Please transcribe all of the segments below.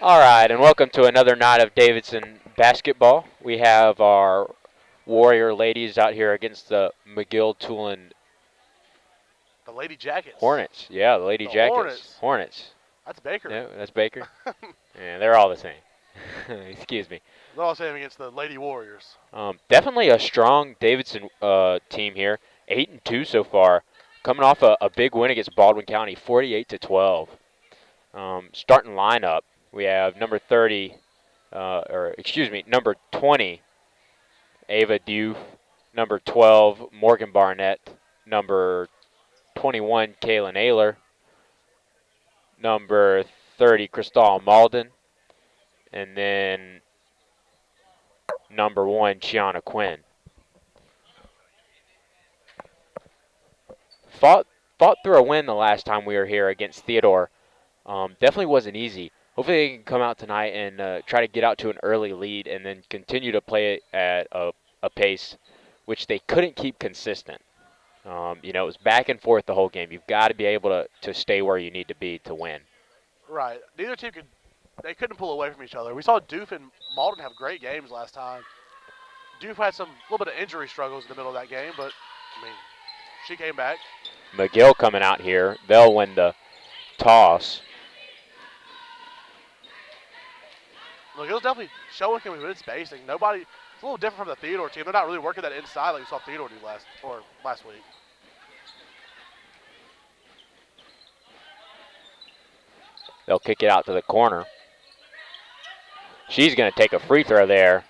All right, and welcome to another night of Davidson basketball. We have our Warrior ladies out here against the McGill-Toolen The Lady Jackets. Hornets. Yeah, the Lady The Jackets. Hornets. Hornets. That's Baker. No, that's Baker. Yeah, they're all the same. Excuse me. They're all saying against the Lady Warriors. Definitely a strong Davidson team here. 8-2 so far, coming off a big win against Baldwin County, 48-12. Starting lineup, we have number 30, number 20, Ava Diouf, number 12, Morgan Barnett, number 21, Kaylin Ayler, number 30, Cristal Malden, and then number 1, Chiana Quinn. Fought fought through a win the last time we were here against Theodore. Definitely wasn't easy. Hopefully they can come out tonight and try to get out to an early lead and then continue to play it at a pace which they couldn't keep consistent. It was back and forth the whole game. You've got to be able to stay where you need to be to win. Right. Neither team could. They couldn't pull away from each other. We saw Doof and Malden have great games last time. Doof had some little bit of injury struggles in the middle of that game, but I mean, she came back. McGill coming out here. They'll win the toss. McGill's definitely showing him good spacing. Nobody. It's a little different from the Theodore team. They're not really working that inside like we saw Theodore do last week. They'll kick it out to the corner. She's going to take a free throw there,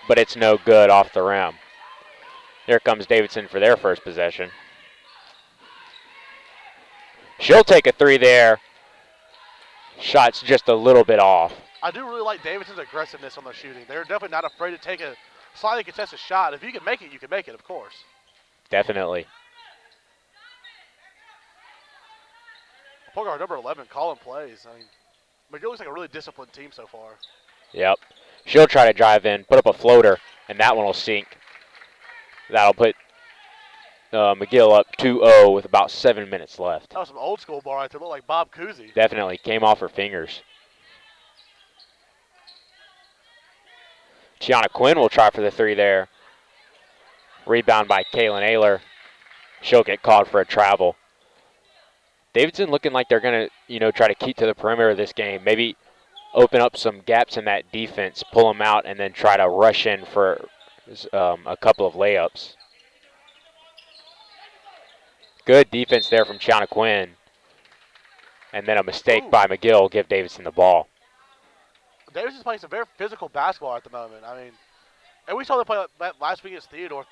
but it's no good off the rim. Here comes Davidson for their first possession. She'll take a three there. Shot's just a little bit off. I do really like Davidson's aggressiveness on their shooting. They're definitely not afraid to take a slightly contested shot. If you can make it, you can make it, of course. Definitely. Point guard number 11, calling plays. I mean, McGill looks like a really disciplined team so far. Yep. She'll try to drive in, put up a floater, and that one will sink. That'll put McGill up 2-0 with about 7 minutes left. That was some old school ball right there. Looked like Bob Cousy. Definitely came off her fingers. Gianna Quinn will try for the three there. Rebound by Kaylin Ayler. She'll get called for a travel. Davidson looking like they're going to, try to keep to the perimeter of this game. Maybe open up some gaps in that defense, pull them out, and then try to rush in for a couple of layups. Good defense there from Gianna Quinn. And then a mistake by McGill give Davidson the ball. Davidson's playing some very physical basketball at the moment. I mean, and we saw them play that last week against Theodore.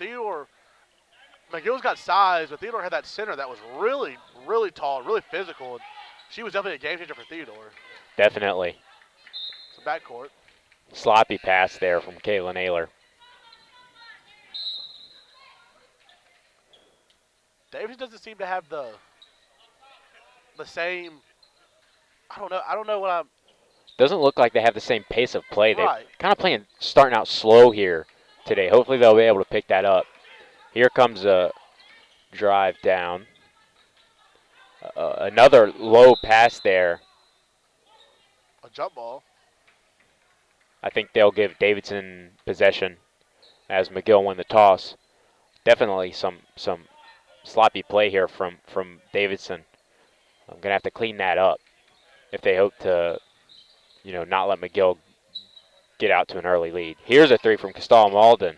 McGill's got size, but Theodore had that center that was really, really tall, really physical. And she was definitely a game changer for Theodore. Definitely. It's a backcourt. Sloppy pass there from Kaylin Ayler. Davidson doesn't seem to have the same. I don't know what I'm. Doesn't look like they have the same pace of play. Right. They're kind of starting out slow here today. Hopefully they'll be able to pick that up. Here comes a drive down. Another low pass there. A jump ball. I think they'll give Davidson possession as McGill win the toss. Definitely some sloppy play here from Davidson. I'm going to have to clean that up if they hope to, not let McGill get out to an early lead. Here's a three from Cristal Malden.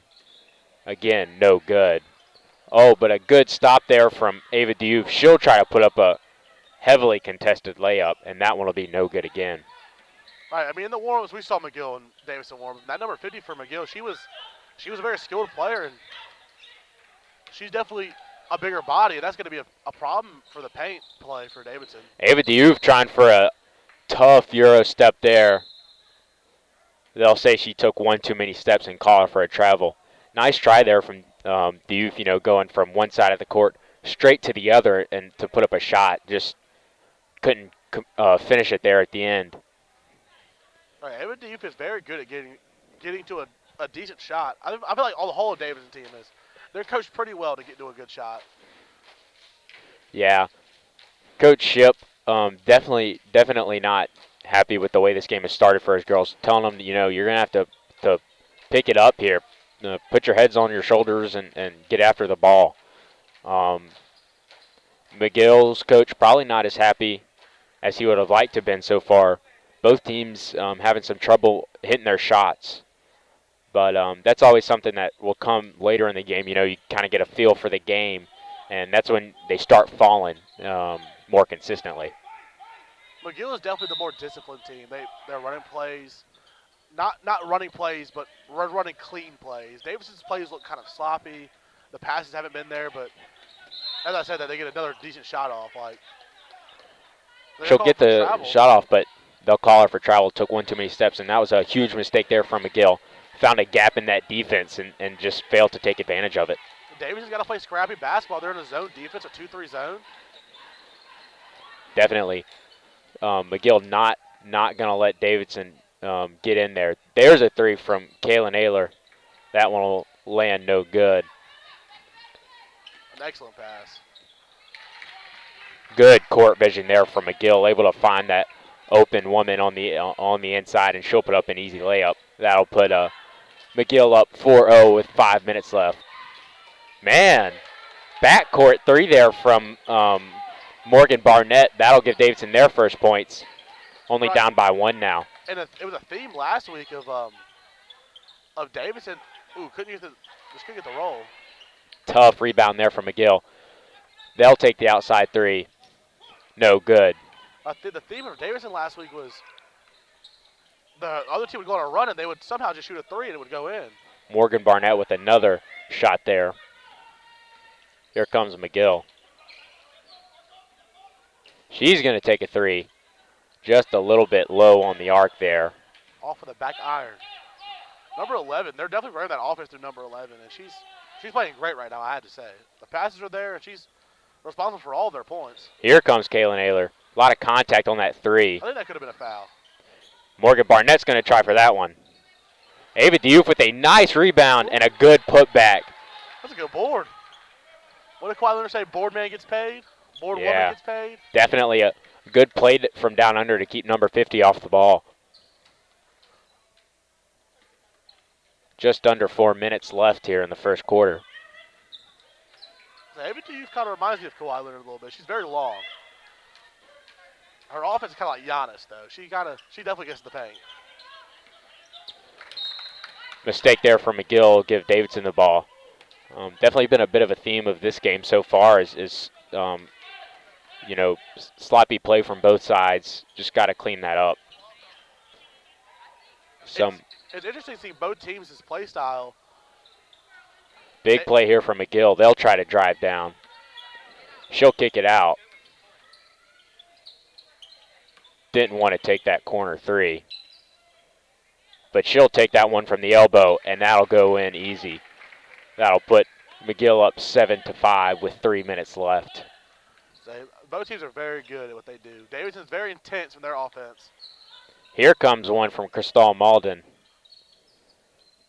Again, no good. Oh, but a good stop there from Ava Diouf. She'll try to put up a heavily contested layup, and that one will be no good again. Right. I mean, in the warm-ups, we saw McGill and Davidson warm-ups. That number 50 for McGill, she was a very skilled player, and she's definitely a bigger body, and that's going to be a problem for the paint play for Davidson. Ava Diouf trying for a tough Euro step there. They'll say she took one too many steps and call her for a travel. Nice try there from Diouf, going from one side of the court straight to the other and to put up a shot. Just couldn't finish it there at the end. Right, Ava Diouf is very good at getting to a decent shot. I feel like all the whole Davidson team is. They're coached pretty well to get to a good shot. Yeah. Coach Ship, definitely not happy with the way this game has started for his girls. Telling them, you know, you're going to have to pick it up here. Put your heads on your shoulders and get after the ball. McGill's coach probably not as happy as he would have liked to have been so far. Both teams having some trouble hitting their shots. But that's always something that will come later in the game. You know, you kind of get a feel for the game, and that's when they start falling more consistently. McGill is definitely the more disciplined team. They're running plays, not running plays, but running clean plays. Davidson's plays look kind of sloppy. The passes haven't been there, but as I said, that they get another decent shot off. Like She'll get the travel. shot off, but they'll call her for travel. Took one too many steps, and that was a huge mistake there from McGill. Found a gap in that defense and just failed to take advantage of it. Davidson's got to play scrappy basketball. They're in a zone defense, a 2-3 zone. Definitely. McGill not going to let Davidson get in there. There's a three from Kaylin Ayler. That one will land no good. An excellent pass. Good court vision there from McGill, able to find that open woman on the inside, and she'll put up an easy layup. That'll put McGill up 4-0 with 5 minutes left. Man, backcourt three there from Morgan Barnett. That'll give Davidson their first points. Only down by one now. And it was a theme last week of Davidson. Ooh, just couldn't get the roll. Tough rebound there from McGill. They'll take the outside three. No good. The theme of Davidson last week was the other team would go on a run and they would somehow just shoot a three and it would go in. Morgan Barnett with another shot there. Here comes McGill. She's going to take a three. Just a little bit low on the arc there. Off of the back iron. Number 11, they're definitely running that offense through number 11, and she's playing great right now, I had to say. The passes are there, and she's responsible for all of their points. Here comes Kaylin Ayler. A lot of contact on that three. I think that could have been a foul. Morgan Barnett's going to try for that one. Ava Diouf with a nice rebound and a good putback. That's a good board. What did Kawhi Leonard say? Board man gets paid? Board woman gets paid? Definitely a good play from down under to keep number 50 off the ball. Just under 4 minutes left here in the first quarter. Ava Diouf kind of reminds me of Kawhi Leonard a little bit. She's very long. Her offense is kind of like Giannis, though. She definitely gets the paint. Mistake there from McGill. Give Davidson the ball. Definitely been a bit of a theme of this game so far is you know, sloppy play from both sides. Just got to clean that up. It's interesting to see both teams' play style. Big play here from McGill. They'll try to drive down. She'll kick it out. Didn't want to take that corner three. But she'll take that one from the elbow, and that'll go in easy. That'll put McGill up 7-5 with 3 minutes left. So both teams are very good at what they do. Davidson's very intense in their offense. Here comes one from Crystal Malden.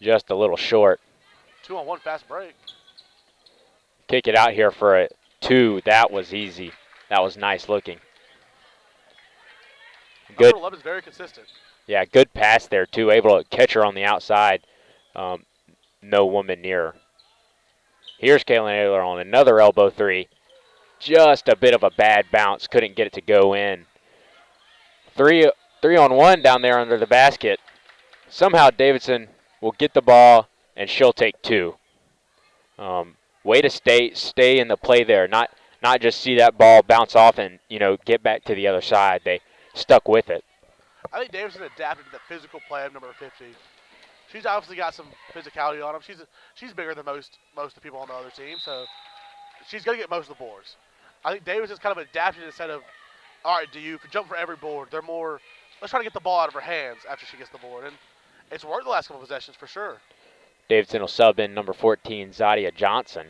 Just a little short. 2-on-1 fast break. Kick it out here for a two. That was easy. That was nice looking. Good. Number 11 is very consistent. Yeah, good pass there too. Able to catch her on the outside. No woman near her. Here's Kaylin Ayler on another elbow three. Just a bit of a bad bounce. Couldn't get it to go in. Three on one down there under the basket. Somehow Davidson will get the ball, and she'll take two. Way to stay in the play there. Not just see that ball bounce off and, you know, get back to the other side. They stuck with it. I think Davidson adapted to the physical play of number 50. She's obviously got some physicality on him. She's bigger than most of the people on the other team, so she's going to get most of the boards. I think Davidson's kind of adapted instead of, all right, do you jump for every board? They're more, let's try to get the ball out of her hands after she gets the board. And it's worked the last couple of possessions for sure. Davidson will sub in number 14, Zadia Johnson.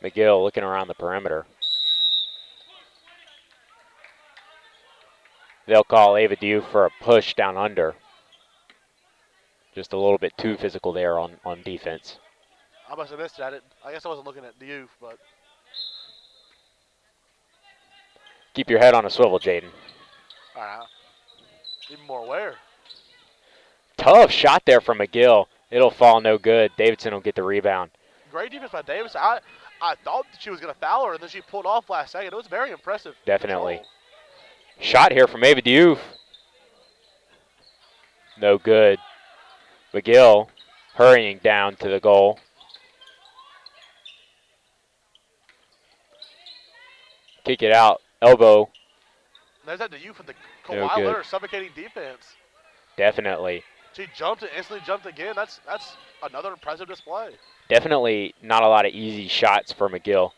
McGill looking around the perimeter. They'll call Ava Diouf for a push down under. Just a little bit too physical there on defense. I must have missed it. I guess I wasn't looking at Diouf, but Keep your head on a swivel, Jaden. all right. Even more aware. Tough shot there from McGill. It'll fall no good. Davidson will get the rebound. Great defense by Davidson. I thought that she was going to foul her, and then she pulled off last second. It was very impressive. Definitely. Control. Shot here from Ava Diouf. No good. McGill hurrying down to the goal. Kick it out. Elbow. There's that Diouf with the No Kawhi good. Leonard suffocating defense. Definitely. She jumped and instantly jumped again. That's another impressive display. Definitely not a lot of easy shots for McGill.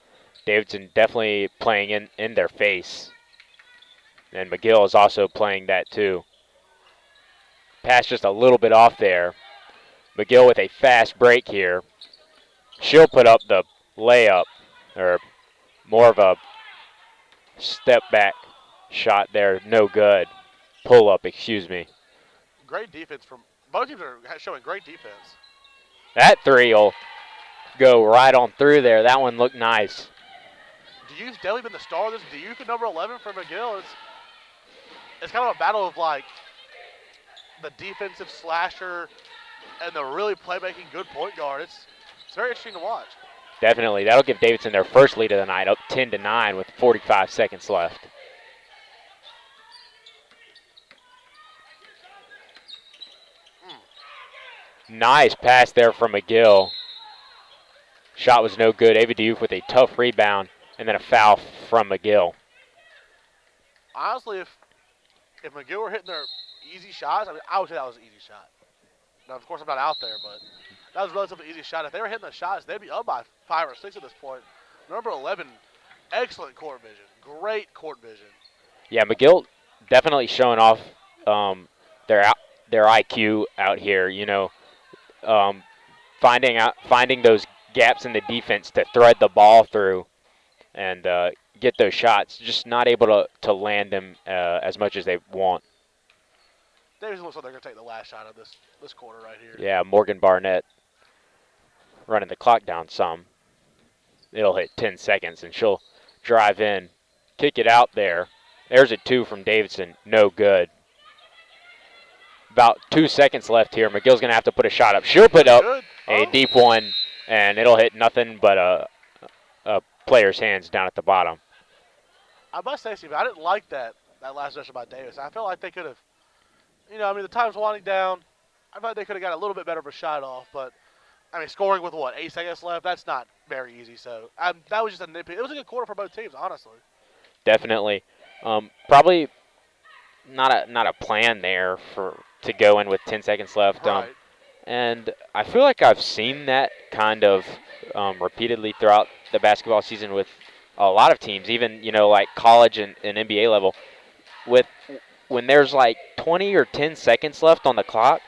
Davidson definitely playing in their face. And McGill is also playing that too. Pass just a little bit off there. McGill with a fast break here. She'll put up the layup, or more of a step back shot there. No good. Pull up, excuse me. Great defense from both teams are showing great defense. That three will go right on through there. That one looked nice. Diouf's definitely been the star of this. Diouf at number 11 for McGill. It's kind of a battle of like the defensive slasher and the really playmaking good point guard. It's very interesting to watch. Definitely. That'll give Davidson their first lead of the night, up 10-9 with 45 seconds left. Nice pass there from McGill. Shot was no good. Ava Diouf with a tough rebound, and then a foul from McGill. Honestly, if McGill were hitting their easy shots, I would say that was an easy shot. Now, of course, I'm not out there, but that was a relatively easy shot. If they were hitting the shots, they'd be up by 5 or 6 at this point. Number 11, excellent court vision. Great court vision. Yeah, McGill definitely showing off their IQ out here. You know, finding those gaps in the defense to thread the ball through and get those shots. Just not able to land them as much as they want. Davidson looks like they're going to take the last shot of this quarter right here. Yeah, Morgan Barnett running the clock down some. It'll hit 10 seconds, and she'll drive in, kick it out there. There's a two from Davidson. No good. About 2 seconds left here. McGill's going to have to put a shot up. She'll put up a deep one, and it'll hit nothing but a player's hands down at the bottom. I must say, Steve, I didn't like that last possession by Davis. I felt like they could have, the time's winding down. I thought they could have got a little bit better of a shot off, but, scoring with, 8 seconds left, that's not very easy. So that was just a nitpick. It was a good quarter for both teams, honestly. Definitely. Probably not a plan there to go in with 10 seconds left. Right. And I feel like I've seen that kind of repeatedly throughout the basketball season with a lot of teams, even, like college and NBA level. When there's like 20 or 10 seconds left on the clock,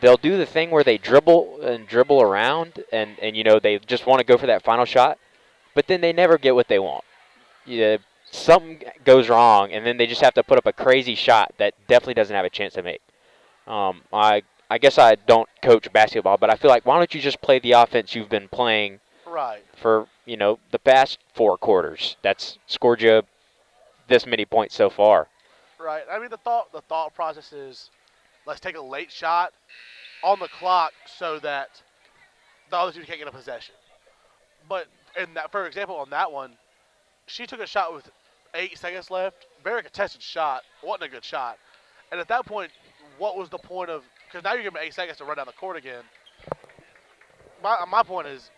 they'll do the thing where they dribble around and they just want to go for that final shot, but then they never get what they want. Something goes wrong, and then they just have to put up a crazy shot that definitely doesn't have a chance to make. I guess I don't coach basketball, but I feel like, why don't you just play the offense you've been playing right for, the past 4 quarters? That's scored you this many points so far. Right. The thought process is, let's take a late shot on the clock so that the other team can't get a possession. But for example, on that one, she took a shot with 8 seconds left. Very contested shot. Wasn't a good shot. And at that point, what was the point of? Because now you're giving 8 seconds to run down the court again. My point is,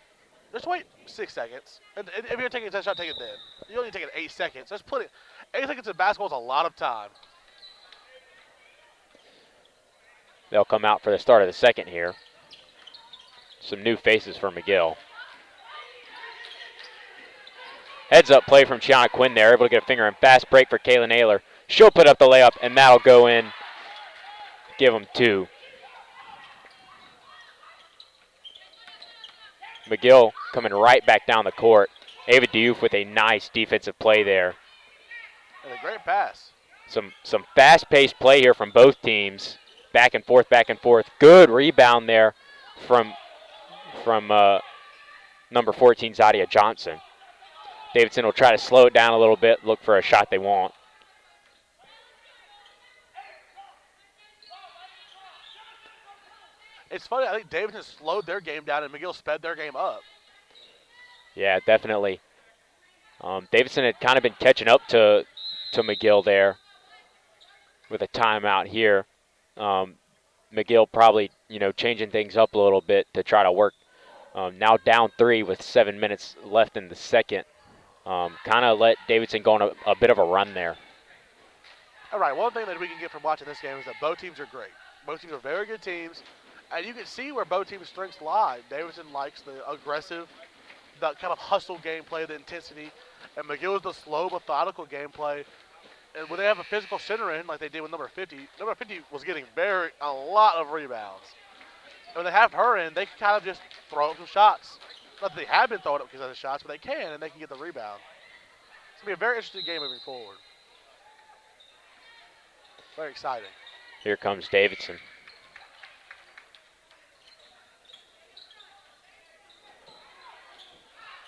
just wait 6 seconds. And if you're taking a contested shot, take it then. You only take it 8 seconds. That's 8 seconds in basketball is a lot of time. They'll come out for the start of the second here. Some new faces for McGill. Heads up play from Chiana Quinn there, able to get a finger in. Fast break for Kayla Naylor. She'll put up the layup, and that'll go in. Give them 2. McGill coming right back down the court. Ava Diouf with a nice defensive play there. And a great pass. Some fast-paced play here from both teams. Back and forth, back and forth. Good rebound there from number 14, Zadia Johnson. Davidson will try to slow it down a little bit, look for a shot they want. It's funny, I think Davidson slowed their game down and McGill sped their game up. Yeah, definitely. Davidson had kind of been catching up to McGill there with a timeout here. McGill probably, changing things up a little bit to try to work. Now down 3 with 7 minutes left in the second. Kind of let Davidson go on a bit of a run there. All right, one thing that we can get from watching this game is that both teams are great. Both teams are very good teams, and you can see where both teams' strengths lie. Davidson likes the aggressive, the kind of hustle gameplay, the intensity, and McGill is the slow, methodical gameplay. And when they have a physical center in, like they did with number 50 was getting a lot of rebounds. And when they have her in, they can kind of just throw up some shots. Not that they have been throwing up because of the shots, but they can, and they can get the rebound. It's going to be a very interesting game moving forward. Very exciting. Here comes Davidson.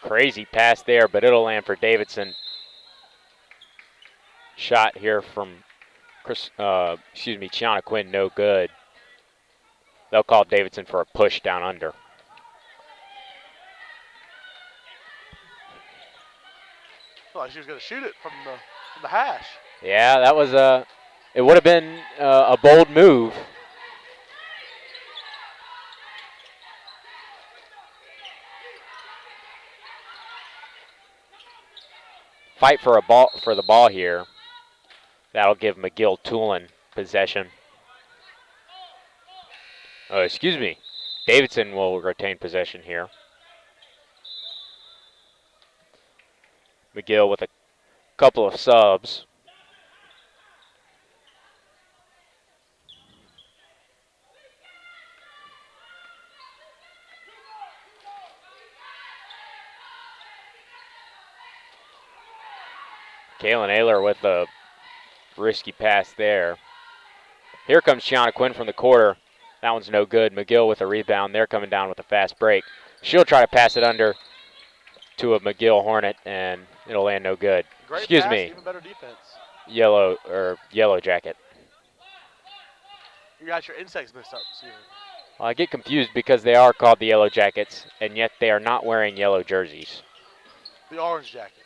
Crazy pass there, but it'll land for Davidson. Shot here from Tiana Quinn, no good. They'll call Davidson for a push down under. Like she was going to shoot it from the hash. Yeah, that was it would have been a bold move. Fight for the ball here. That'll give McGill-Toolen possession. Oh, excuse me. Davidson will retain possession here. McGill with a couple of subs. Kaylin Ayler with a risky pass there. Here comes Tiana Quinn from the quarter. That one's no good. McGill with a rebound. They're coming down with a fast break. She'll try to pass it under to a McGill Hornet, and it'll land no good. Great Excuse pass, me. even better defense. Yellow jacket. You got your insects mixed up, Steven. Well, I get confused because they are called the Yellow Jackets, and yet they are not wearing yellow jerseys. The Orange Jackets.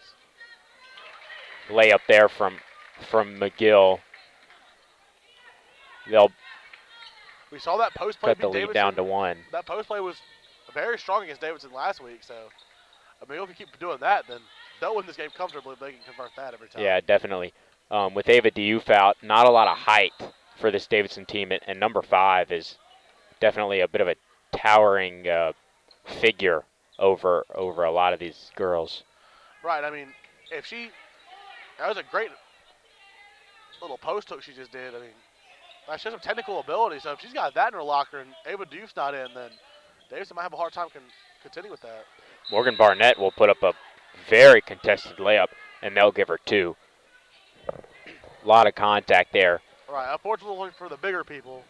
Layup there from McGill. We saw that post play cut the lead Davidson down to 1. That post play was very strong against Davidson last week, so if McGill can keep doing that, then they'll win this game comfortably if they can convert that every time. Yeah, definitely. With Ava Diouf out, not a lot of height for this Davidson team, and number 5 is definitely a bit of a towering figure over a lot of these girls. Right. I mean, that was a great little post hook she just did. I mean, that shows some technical ability. So if she's got that in her locker and Ava Diouf's not in, then Davidson might have a hard time contending with that. Morgan Barnett will put up a very contested layup, and they'll give her 2. A lot of contact there. Right. Unfortunately for the bigger people,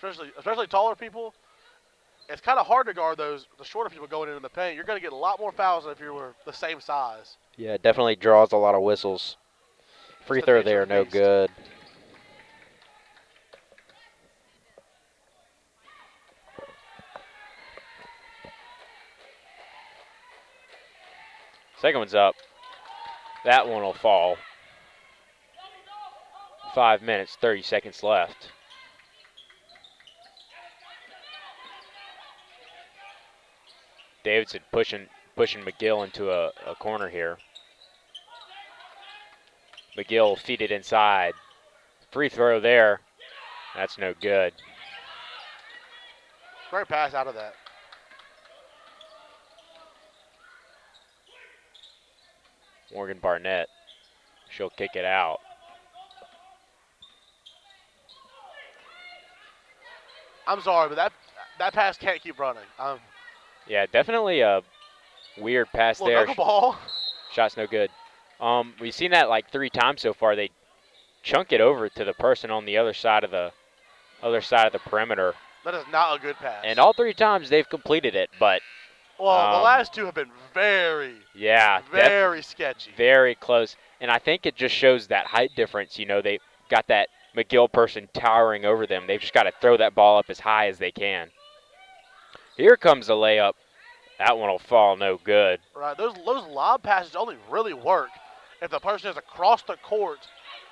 especially taller people, it's kind of hard to guard the shorter people going into the paint. You're going to get a lot more fouls than if you were the same size. Yeah, it definitely draws a lot of whistles. Free throw there, no good. Second one's up. That one will fall. 5 minutes, 30 seconds left. Davidson pushing McGill into a corner here. McGill feed it inside. Free throw there. That's no good. Great pass out of that. Morgan Barnett. She'll kick it out. I'm sorry, but that pass can't keep running. Yeah, definitely a weird pass there. Knuckleball. Shot's no good. We've seen that like 3 times so far. They chunk it over to the person on the other side of the perimeter. That is not a good pass. And all 3 times they've completed it, but well, the last 2 have been very sketchy. Very close. And I think it just shows that height difference. You know, they got that McGill person towering over them. They've just got to throw that ball up as high as they can. Here comes the layup. That one will fall no good. Right, those lob passes only really work if the person is across the court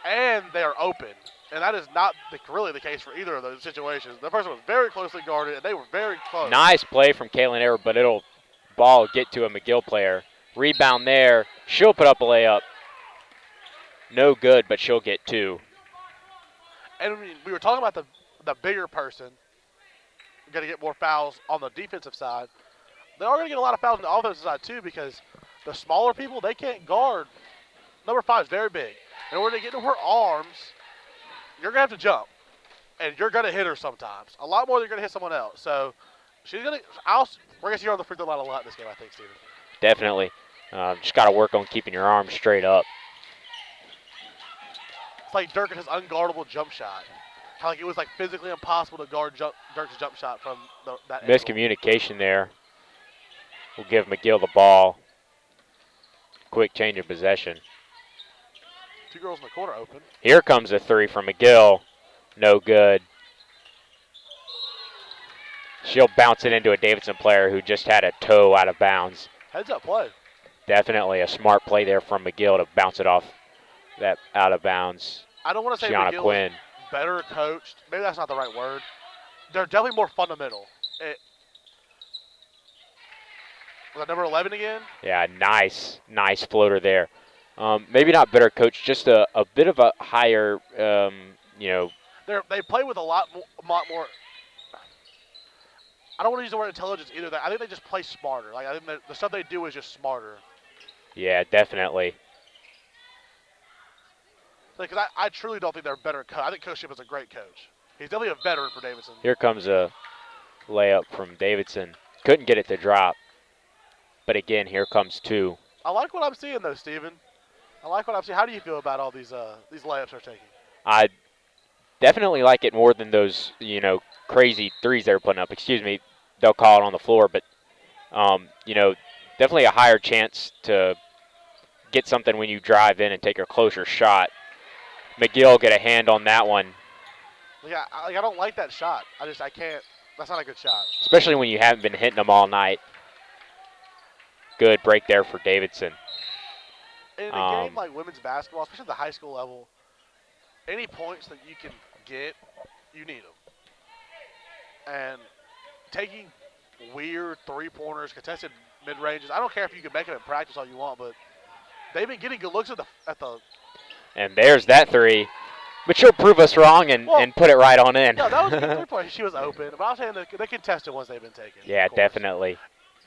and they are open. And that is not really the case for either of those situations. The person was very closely guarded, and they were very close. Nice play from Kaylin Ayer, but it'll ball get to a McGill player. Rebound there. She'll put up a layup. No good, but she'll get 2. And we were talking about the bigger person going to get more fouls on the defensive side. They are going to get a lot of fouls on the offensive side, too, because the smaller people, they can't guard. Number 5 is very big. In order to get into her arms, you're going to have to jump. And you're going to hit her sometimes. A lot more than you're going to hit someone else. So she's going to – we're going to see her on the free throw line a lot in this game, I think, Steven. Definitely. Just got to work on keeping your arms straight up. It's like Dirk and his unguardable jump shot. How like it was like physically impossible to guard Dirk's jump shot from that angle. Miscommunication there. We'll give McGill the ball. Quick change of possession. 2 girls in the corner open. Here comes a 3 from McGill. No good. She'll bounce it into a Davidson player who just had a toe out of bounds. Heads up play. Definitely a smart play there from McGill to bounce it off that out of bounds. I don't want to say Gianna McGill Quinn. is better coached. Maybe that's not the right word. They're definitely more fundamental. Was that number 11 again? Yeah, nice floater there. Maybe not better coach, just a bit of a higher, They play with a lot more. I don't want to use the word intelligence either. I think they just play smarter. Like I think the stuff they do is just smarter. Yeah, definitely. Because I truly don't think they're better coach. I think Coach Ship is a great coach. He's definitely a veteran for Davidson. Here comes a layup from Davidson. Couldn't get it to drop. But again, here comes 2. I like what I'm seeing, though, Steven. I like what I'm seeing. How do you feel about all these layups they're taking? I definitely like it more than those, crazy 3s they're putting up. Excuse me, they'll call it on the floor, but, definitely a higher chance to get something when you drive in and take a closer shot. McGill get a hand on that one. Yeah, I don't like that shot. I can't. That's not a good shot. Especially when you haven't been hitting them all night. Good break there for Davidson. In a game like women's basketball, especially at the high school level, any points that you can get, you need them. And taking weird 3-pointers, contested mid-ranges, I don't care if you can make them in practice all you want, but they've been getting good looks at the. And there's that 3. But she'll prove us wrong and put it right on in. No, that was a good 3-pointer. She was open. But I'm saying the contested ones they've been taking. Yeah, definitely.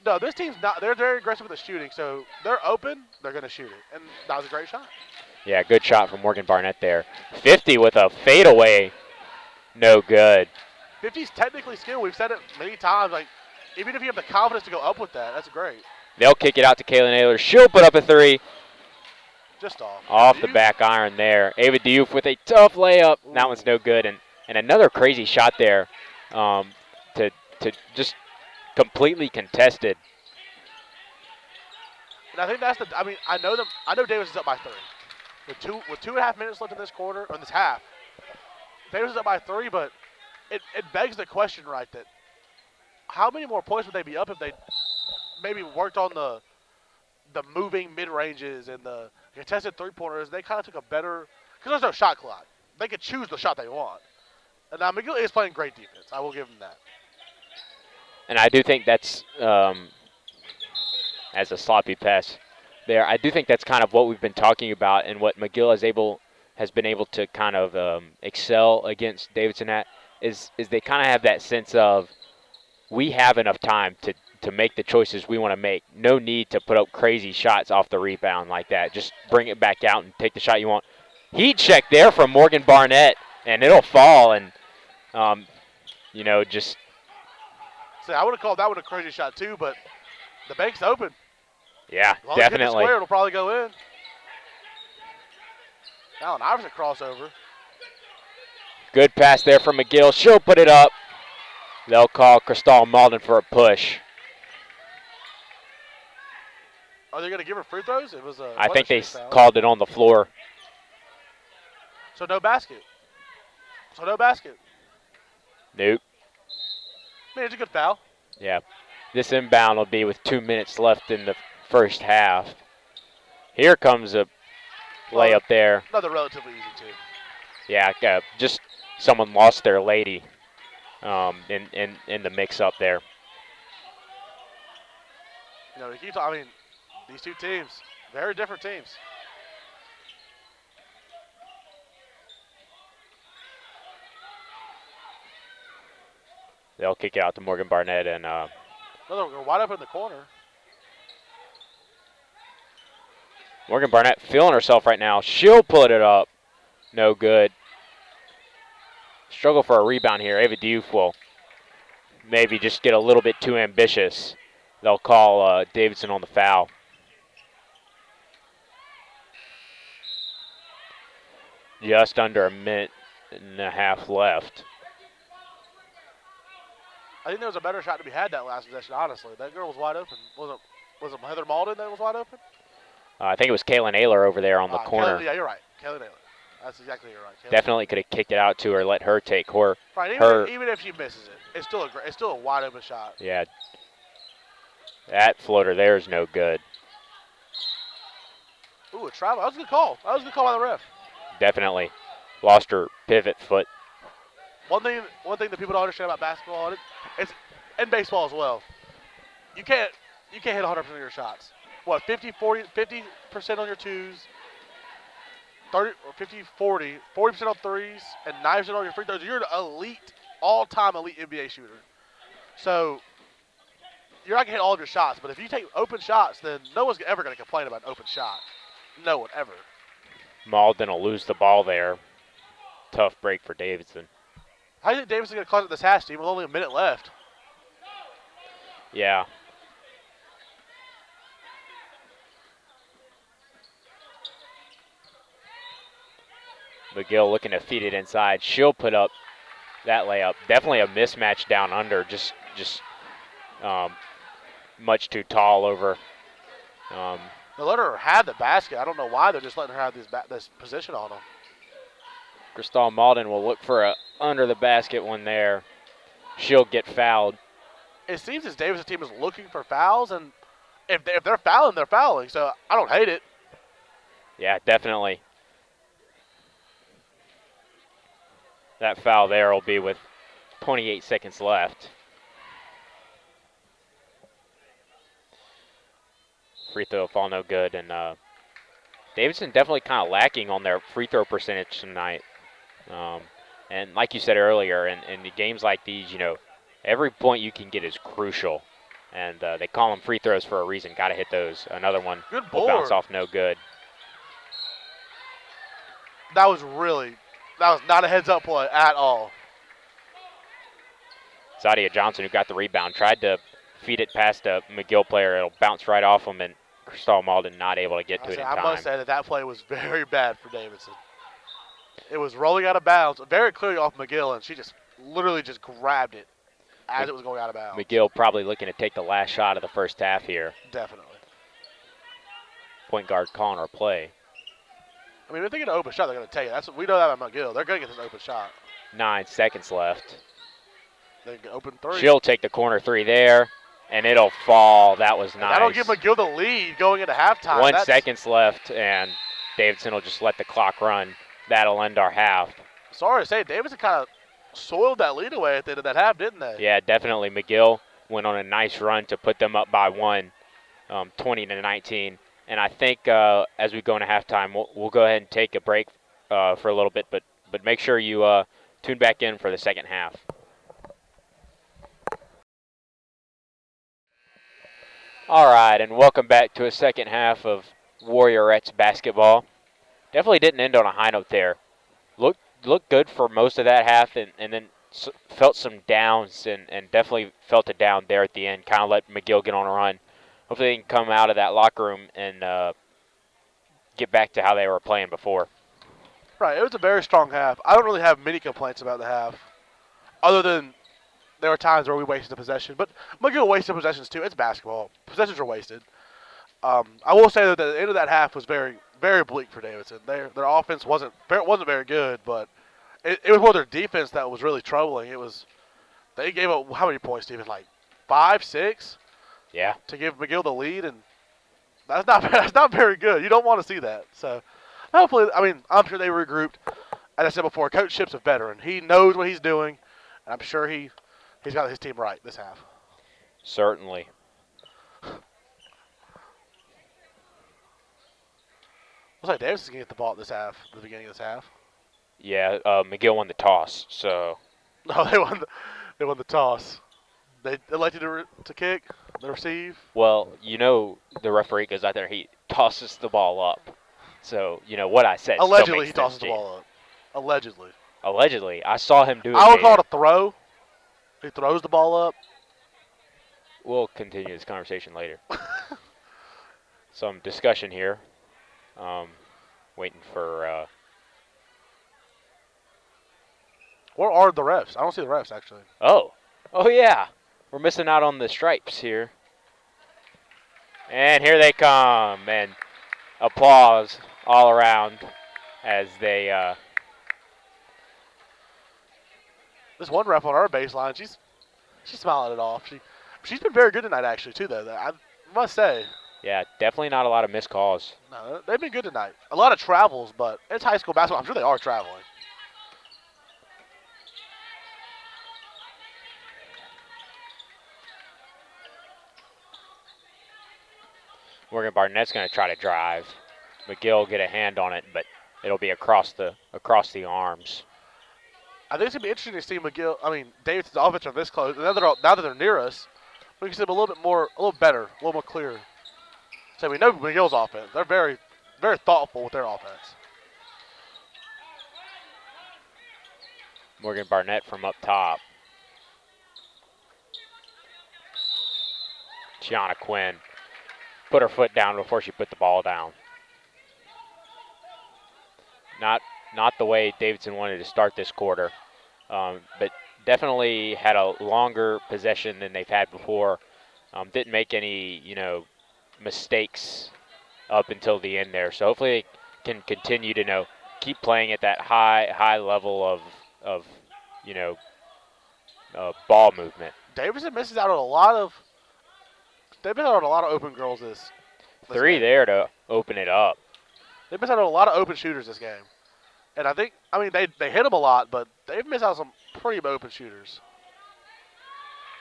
No, this team's not. They're very aggressive with the shooting. So they're open. They're going to shoot it. And that was a great shot. Yeah, good shot from Morgan Barnett there. 50 with a fadeaway. No good. 50's technically skilled. We've said it many times. Like, even if you have the confidence to go up with that, that's great. They'll kick it out to Kaylin Ayer. She'll put up a 3. Just off. Off the back iron there. Ava Diouf with a tough layup. Ooh. That one's no good. And another crazy shot there to just completely contested. And I think that's the. I mean, I know Davis is up by 3. With 2.5 minutes left in this quarter, or in this half, Davis is up by 3. But it begs the question, right? That how many more points would they be up if they maybe worked on the moving mid-ranges and the contested 3-pointers? They kind of took a better – because there's no shot clock. They could choose the shot they want. And now McGill is playing great defense. I will give them that. And I do think that's as a sloppy pass there. I do think that's kind of what we've been talking about and what McGill has been able to kind of excel against Davidson at is they kind of have that sense of we have enough time to make the choices we want to make. No need to put up crazy shots off the rebound like that. Just bring it back out and take the shot you want. Heat check there from Morgan Barnett, and it'll fall. And, just. See, I would have called that one a crazy shot too, but the bank's open. Yeah, as long definitely. As square, it'll probably go in. Allen Iverson crossover. Good pass there from McGill. She'll put it up. They'll call Cristal Malden for a push. Are they going to give her free throws? It was a. I think they foul. called it on the floor. So no basket. Nope. I mean, it's a good foul. Yeah. This inbound will be with 2 minutes left in the first half. Here comes a layup there. Another relatively easy two. Yeah, just someone lost their lady in the mix-up there. You know, I mean, these two teams, very different teams. They'll kick it out to Morgan Barnett, and Another wide open in the corner. Morgan Barnett feeling herself right now. She'll put it up. No good. Struggle for a rebound here. Ava Diouf will maybe just get a little bit too ambitious. They'll call Davidson on the foul. Just under a minute and a half left. I think there was a better shot to be had that last possession, honestly. That girl was wide open. Was it Heather Malden that was wide open? I think it was Kaylin Ayler over there on the corner. Yeah, you're right. Kaylin Ayler. That's exactly right. Kaylin Definitely could have kicked it out to her, let her take her. Right, even if she misses it, it's still a wide open shot. Yeah. That floater there is no good. Ooh, a travel. That was a good call. That was a good call by the ref. Definitely lost her pivot foot. One thing that people don't understand about basketball, it's and baseball as well. You can't hit 100% of your shots. What, 50% on your twos, 30 or 50, 40% on threes, and 9% on your free throws. You're an all-time elite NBA shooter. So you're not gonna hit all of your shots, but if you take open shots, then no one's ever gonna complain about an open shot. No one ever. Malden will lose the ball there. Tough break for Davidson. How do you think Davidson's gonna close up this half, team with only a minute left? Yeah. McGill looking to feed it inside. She'll put up that layup. Definitely a mismatch down under. Just much too tall over. They let her have the basket. I don't know why they're just letting her have this position on them. Cristal Malden will look for a under the basket one there. She'll get fouled. It seems as Davidson team is looking for fouls, and if they're fouling, they're fouling. So I don't hate it. Yeah, definitely. That foul there will be with 28 seconds left. Free throw fall no good, and Davidson definitely kind of lacking on their free throw percentage tonight. And like you said earlier, in the games like these, you know, every point you can get is crucial. And they call them free throws for a reason. Got to hit those. Another one will bounce off no good. That was not a heads-up play at all. Zadia Johnson, who got the rebound, tried to feed it past a McGill player. It'll bounce right off him, and Cristal Malden not able to get to it in time. I must say that play was very bad for Davidson. It was rolling out of bounds, very clearly off McGill, and she just literally just grabbed it as it was going out of bounds. McGill probably looking to take the last shot of the first half here. Definitely. Point guard calling her play. I mean, if they get an open shot, they're going to take it. We know that about McGill. They're going to get this open shot. 9 seconds left. They can open three. She'll take the corner three there, and it'll fall. That was nice. That'll give McGill the lead going into halftime. 1 seconds left, and Davidson will just let the clock run. That'll end our half. Sorry to say, Davidson kind of soiled that lead away at the end of that half, didn't they? Yeah, definitely. McGill went on a nice run to put them up by 20-19. And I think as we go into halftime, we'll go ahead and take a break for a little bit, but make sure you tune back in for the second half. All right, and welcome back to a second half of Warriorettes basketball. Definitely didn't end on a high note there. Looked good for most of that half, and then felt some downs, and definitely felt it down there at the end. Kind of let McGill get on a run. Hopefully they can come out of that locker room and get back to how they were playing before. Right, it was a very strong half. I don't really have many complaints about the half, other than there were times where we wasted a possession. But McGill wasted possessions too. It's basketball. Possessions are wasted. I will say that the end of that half was very, very bleak for Davidson. Their offense wasn't very good, but it was more their defense that was really troubling. It was they gave up how many points, Steven? Like 5, 6 Yeah. to give McGill the lead, and that's not that's not very good. You don't want to see that. So hopefully, I mean, I'm sure they regrouped. As I said before, Coach Ship's a veteran. He knows what he's doing, and I'm sure he's got his team right this half. Certainly. Looks like Davison's going to get the ball at the beginning of this half. Yeah, McGill won the toss, so No, they won the toss. They elected to kick, to receive. well, the referee goes out there, he tosses the ball up. So, what I said. Allegedly, he still makes tosses sense, the ball up. Allegedly. Allegedly, I saw him do it. I would call it a throw. He throws the ball up. We'll continue this conversation later. Some discussion here. Waiting for. Where are the refs? I don't see the refs, actually. Oh yeah, we're missing out on the stripes here. And here they come, and applause all around as they. This one ref on our baseline, she's smiling it off. She's been very good tonight, actually, too, though. I must say. Yeah, definitely not a lot of missed calls. No, they've been good tonight. A lot of travels, but it's high school basketball. I'm sure they are traveling. Morgan Barnett's going to try to drive. McGill will get a hand on it, but it'll be across the arms. I think it's going to be interesting to see Davidson's offense are this close. Now that they're near us, we can see them a little better, a little more clear. So we know McGill's offense. They're very, very thoughtful with their offense. Morgan Barnett from up top. Gianna Quinn put her foot down before she put the ball down. Not the way Davidson wanted to start this quarter, but definitely had a longer possession than they've had before. Didn't make any, mistakes up until the end there. So hopefully they can continue to, keep playing at that high level of ball movement. Davidson misses out on a lot of. They've missed out on a lot of open girls this Three game. there to open it up. They missed out on a lot of open shooters this game. And they hit them a lot, but they've missed out on some pretty open shooters.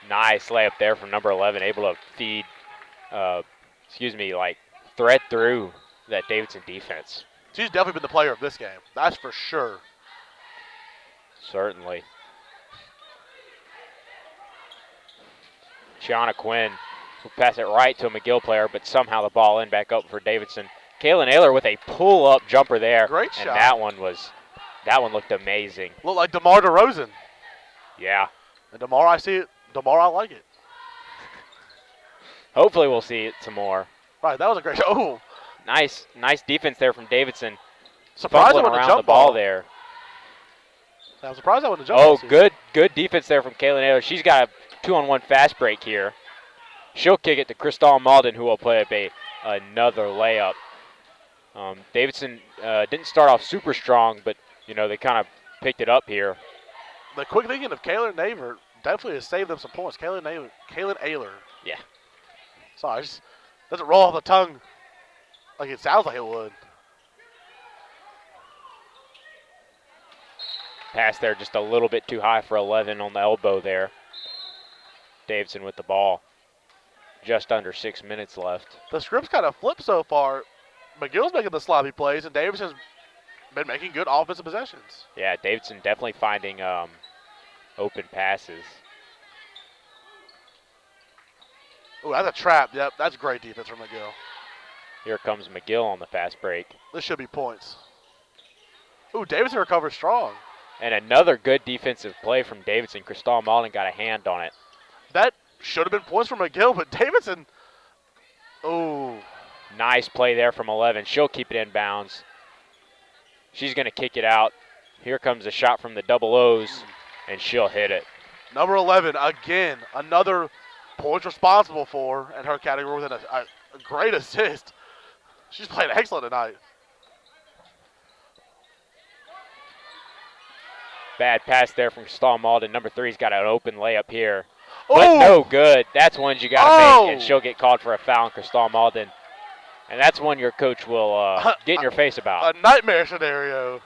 Nice layup there from number 11, able to feed, thread through that Davidson defense. She's definitely been the player of this game. That's for sure. Certainly. Gianna Quinn will pass it right to a McGill player, but somehow the ball in back up for Davidson. Kaylin Ayler with a pull-up jumper there. Great shot. And that one looked amazing. Looked like DeMar DeRozan. Yeah. And DeMar, I see it. DeMar, I like it. Hopefully we'll see it some more. Right, that was a great shot. Oh. Nice defense there from Davidson. Surprised I Fumbling wouldn't around jump the ball ball there. I'm surprised I wouldn't jump Oh, ball. good defense there from Kaylin Ayler. She's got a 2-on-1 fast break here. She'll kick it to Crystal Malden, who will put up another layup. Davidson didn't start off super strong, but they kind of picked it up here. The quick thinking of Kaylin Naver definitely has saved them some points. Kaylin Ayler. Yeah. Sorry, it just doesn't roll off the tongue like it sounds like it would. Pass there just a little bit too high for 11 on the elbow there. Davidson with the ball. Just under 6 minutes left. The script's kind of flipped so far. McGill's making the sloppy plays, and Davidson's been making good offensive possessions. Yeah, Davidson definitely finding open passes. Oh, that's a trap. Yep, that's great defense from McGill. Here comes McGill on the fast break. This should be points. Ooh, Davidson recovers strong. And another good defensive play from Davidson. Crystal Malden got a hand on it. That should have been points from McGill, but Davidson. Oh. Nice play there from 11. She'll keep it in bounds. She's going to kick it out. Here comes a shot from the double O's, and she'll hit it. Number 11, again, another points responsible for in her category with a great assist. She's playing excellent tonight. Bad pass there from Stahl Malden. Number 3's got an open layup here. Oh! But no good. That's one you got to make, and she'll get called for a foul on Cristal Malden. And that's one your coach will get in your face about. A nightmare scenario.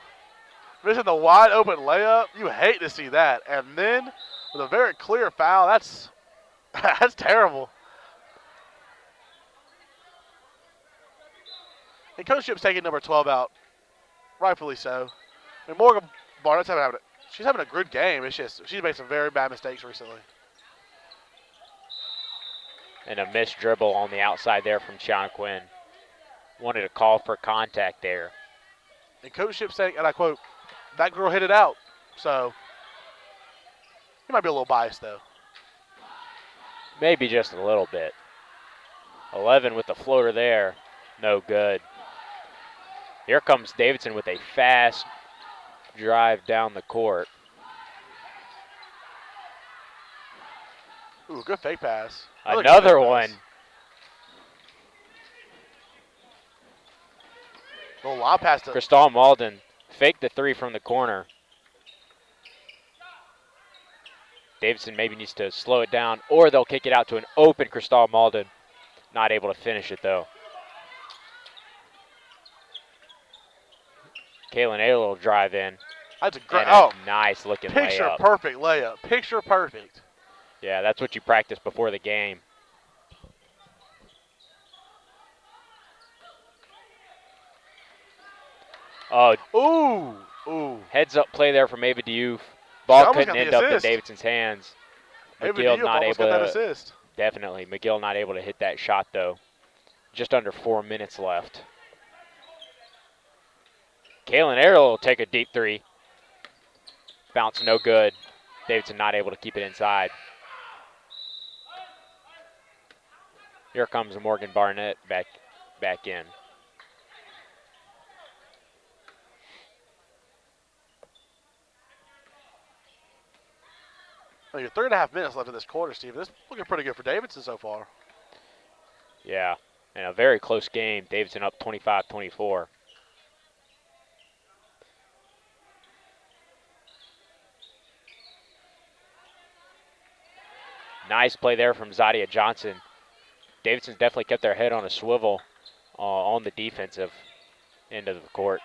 Missing the wide open layup. You hate to see that. And then with a very clear foul, that's terrible. And Coach Ship's taking number 12 out. Rightfully so. I mean, Morgan Barnett's she's having a good game. It's just she's made some very bad mistakes recently. And a missed dribble on the outside there from Shauna Quinn. Wanted a call for contact there. And Coach Ship saying, and I quote, "That girl hit it out." So he might be a little biased though. Maybe just a little bit. 11 with the floater there. No good. Here comes Davidson with a fast drive down the court. Ooh, good fake pass. Another one. Little lob pass to Cristal Malden faked the 3 from the corner. Davidson maybe needs to slow it down, or they'll kick it out to an open Cristal Malden. Not able to finish it, though. Kaylin Ayler will drive in. That's a great, nice looking picture layup. Perfect layup. Picture perfect. Yeah, that's what you practice before the game. Oh, ooh. Heads up play there from Ava Diouf. Ball couldn't end up in Davidson's hands. McGill not able to assist. Definitely. McGill not able to hit that shot, though. Just under 4 minutes left. Kaylin Ayler will take a deep 3. Bounce no good. Davidson not able to keep it inside. Here comes Morgan Barnett back in. Well, you're 3.5 minutes left in this quarter, Steve. This is looking pretty good for Davidson so far. Yeah, and a very close game. Davidson up 25-24. Nice play there from Zadia Johnson. Davidson's definitely kept their head on a swivel on the defensive end of the court.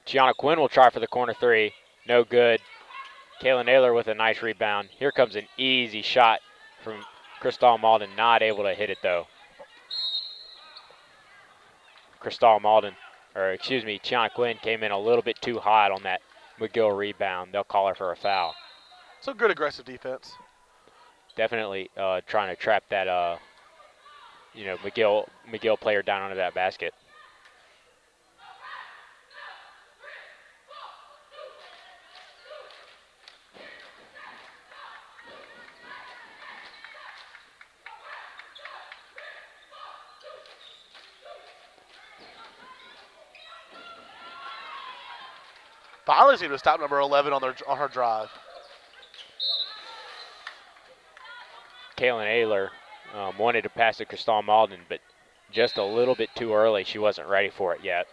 Gianna Quinn will try for the corner 3. No good. Kaylin Ayler with a nice rebound. Here comes an easy shot from Cristal Malden. Not able to hit it, though. Gianna Quinn came in a little bit too hot on that McGill rebound. They'll call her for a foul. So good aggressive defense. Definitely trying to trap that, McGill player down under that basket. Finally seemed to stop number 11 on her drive. Kaylin Ayler wanted to pass to Cristal Malden, but just a little bit too early. She wasn't ready for it yet.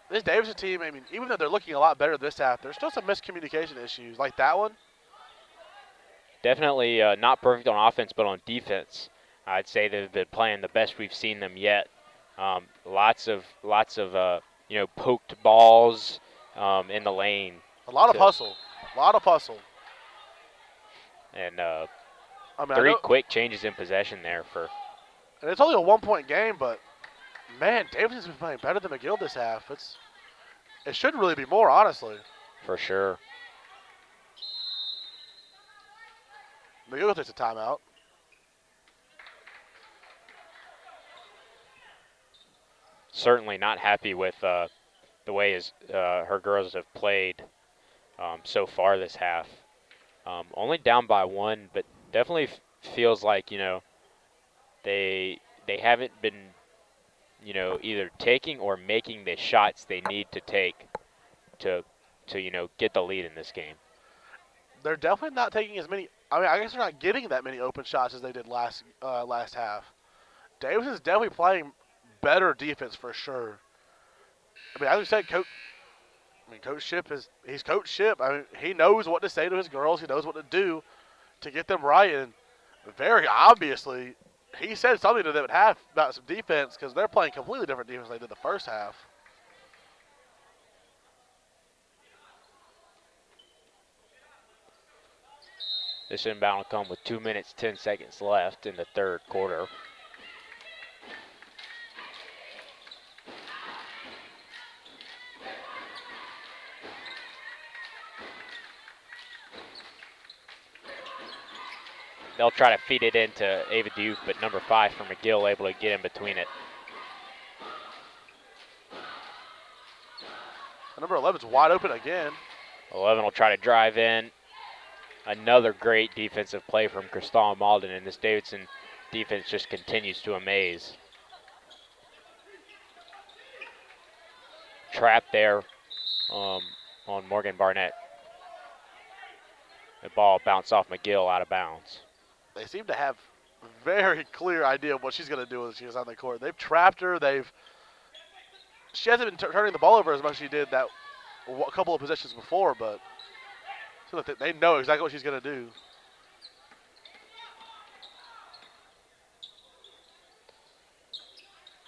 This Davidson team, I mean, even though they're looking a lot better this half, there's still some miscommunication issues like that one. Definitely not perfect on offense, but on defense, I'd say they've been playing the best we've seen them yet. Lots of poked balls in the lane. A lot of hustle. And 3 quick changes in possession there for. And it's only a 1-point game, but man, Davidson's been playing better than McGill this half. It should really be more, honestly. For sure. McGill takes a timeout. Certainly not happy with the way her girls have played so far this half. Only down by 1, but definitely feels like they haven't been either taking or making the shots they need to take to get the lead in this game. They're definitely not taking as many. I mean, I guess they're not getting that many open shots as they did last half. Davidson's definitely playing better defense for sure. I mean, as we said, Coach Ship he's Coach Ship. I mean, he knows what to say to his girls. He knows what to do to get them right. And very obviously, he said something to them at half about some defense because they're playing completely different defense than they did the first half. This inbound will come with 2 minutes, 10 seconds left in the third quarter. They'll try to feed it into Ava Duke, but number 5 from McGill able to get in between it. Number 11's wide open again. 11 will try to drive in. Another great defensive play from Crystal Malden, and this Davidson defense just continues to amaze. Trap there on Morgan Barnett. The ball bounced off McGill out of bounds. They seem to have a very clear idea of what she's going to do when she gets on the court. They've trapped her. She hasn't been turning the ball over as much as she did that a couple of possessions before, but so they know exactly what she's going to do.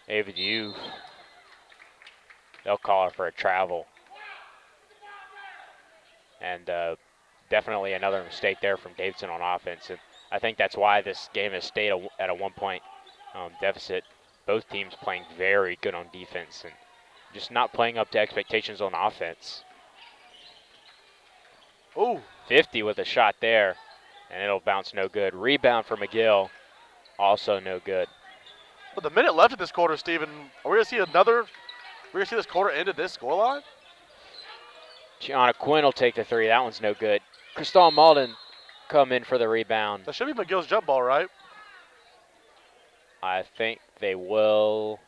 Ava Duke, they'll call her for a travel. And definitely another mistake there from Davidson on offense. And I think that's why this game has stayed at a 1-point deficit. Both teams playing very good on defense and just not playing up to expectations on offense. Ooh. 50 with a shot there, and it'll bounce no good. Rebound for McGill, also no good. With a minute left in this quarter, Steven, are we going to see another? We're going to see this quarter end at this scoreline? Gianna Quinn will take the three. That one's no good. Crystal Malden come in for the rebound. That should be McGill's jump ball, right? I think they will.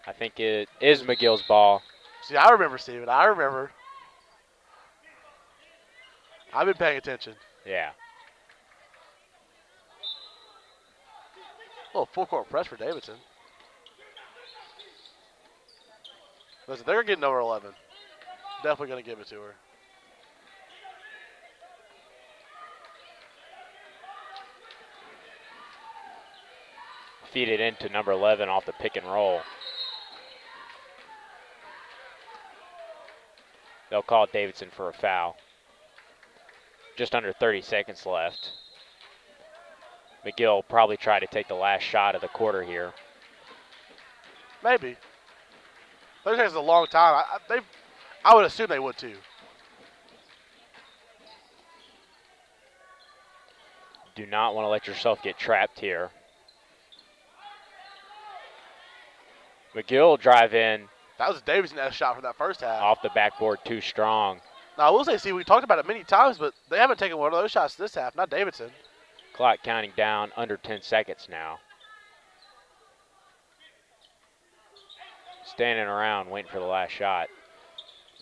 I think it is McGill's ball. See, I remember, Steven. I remember. I've been paying attention. Yeah. Oh, full court press for Davidson. Listen, they're getting over 11. Definitely going to give it to her. Feed it into number 11 off the pick and roll. They'll call Davidson for a foul. Just under 30 seconds left. McGill will probably try to take the last shot of the quarter here. Maybe. 30 seconds is a long time. I would assume they would too. Do not want to let yourself get trapped here. McGill will drive in. That was a Davidson-esque shot from that first half. Off the backboard, too strong. Now, I will say, see, we talked about it many times, but they haven't taken one of those shots this half, not Davidson. Clock counting down under 10 seconds now. Standing around waiting for the last shot.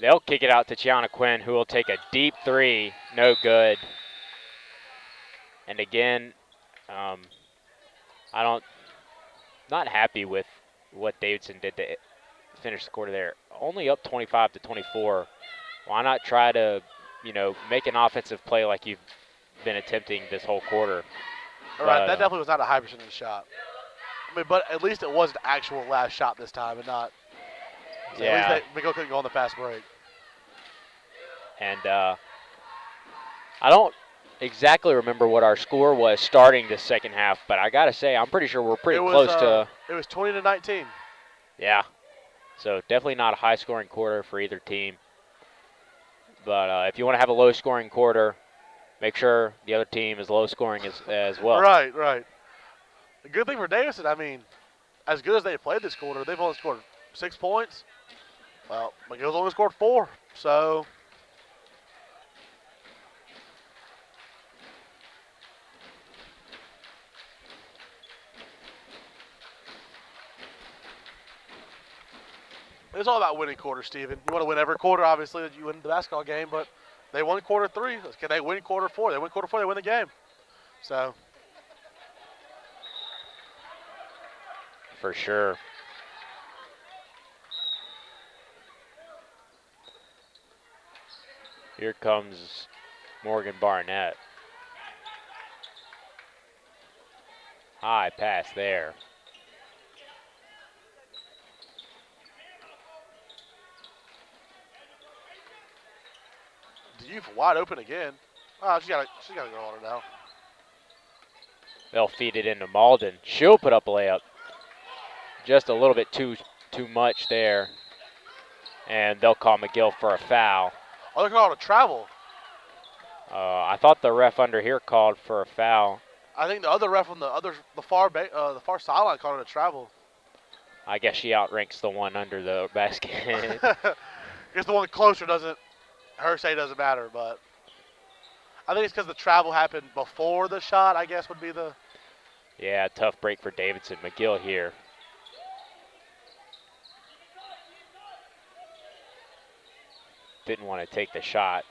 They'll kick it out to Gianna Quinn, who will take a deep three. No good. And again, not happy with what Davidson did to finish the quarter there. Only up 25-24. Why not try to, make an offensive play like you've been attempting this whole quarter? All right, that definitely was not a high percentage shot. I mean, but at least it was an actual last shot this time and not. So yeah. At least McGill couldn't go on the fast break. And I don't exactly remember what our score was starting the second half, but I got to say, I'm pretty sure we're pretty close to. It was 20-19. Yeah. So definitely not a high-scoring quarter for either team. But if you want to have a low-scoring quarter, make sure the other team is low-scoring as well. Right, right. The good thing for Davidson, I mean, as good as they played this quarter, they've only scored 6 points. Well, McGill's only scored 4, so. It's all about winning quarters, Steven. You want to win every quarter, obviously, that you win the basketball game, but they won quarter 3. Can they win quarter 4? They win quarter 4, they win the game. So, For sure. Here comes Morgan Barnett. High pass there. You've wide open again. Oh, she got a girl on her now. They'll feed it into Malden. She'll put up a layup. Just a little bit too much there. And they'll call McGill for a foul. Oh, they're calling a travel. I thought the ref under here called for a foul. I think the other ref on the far sideline called it a travel. I guess she outranks the one under the basket. I guess the one closer doesn't matter, but I think it's because the travel happened before the shot, I guess would be the. Yeah, tough break for Davidson. McGill here. Didn't want to take the shot.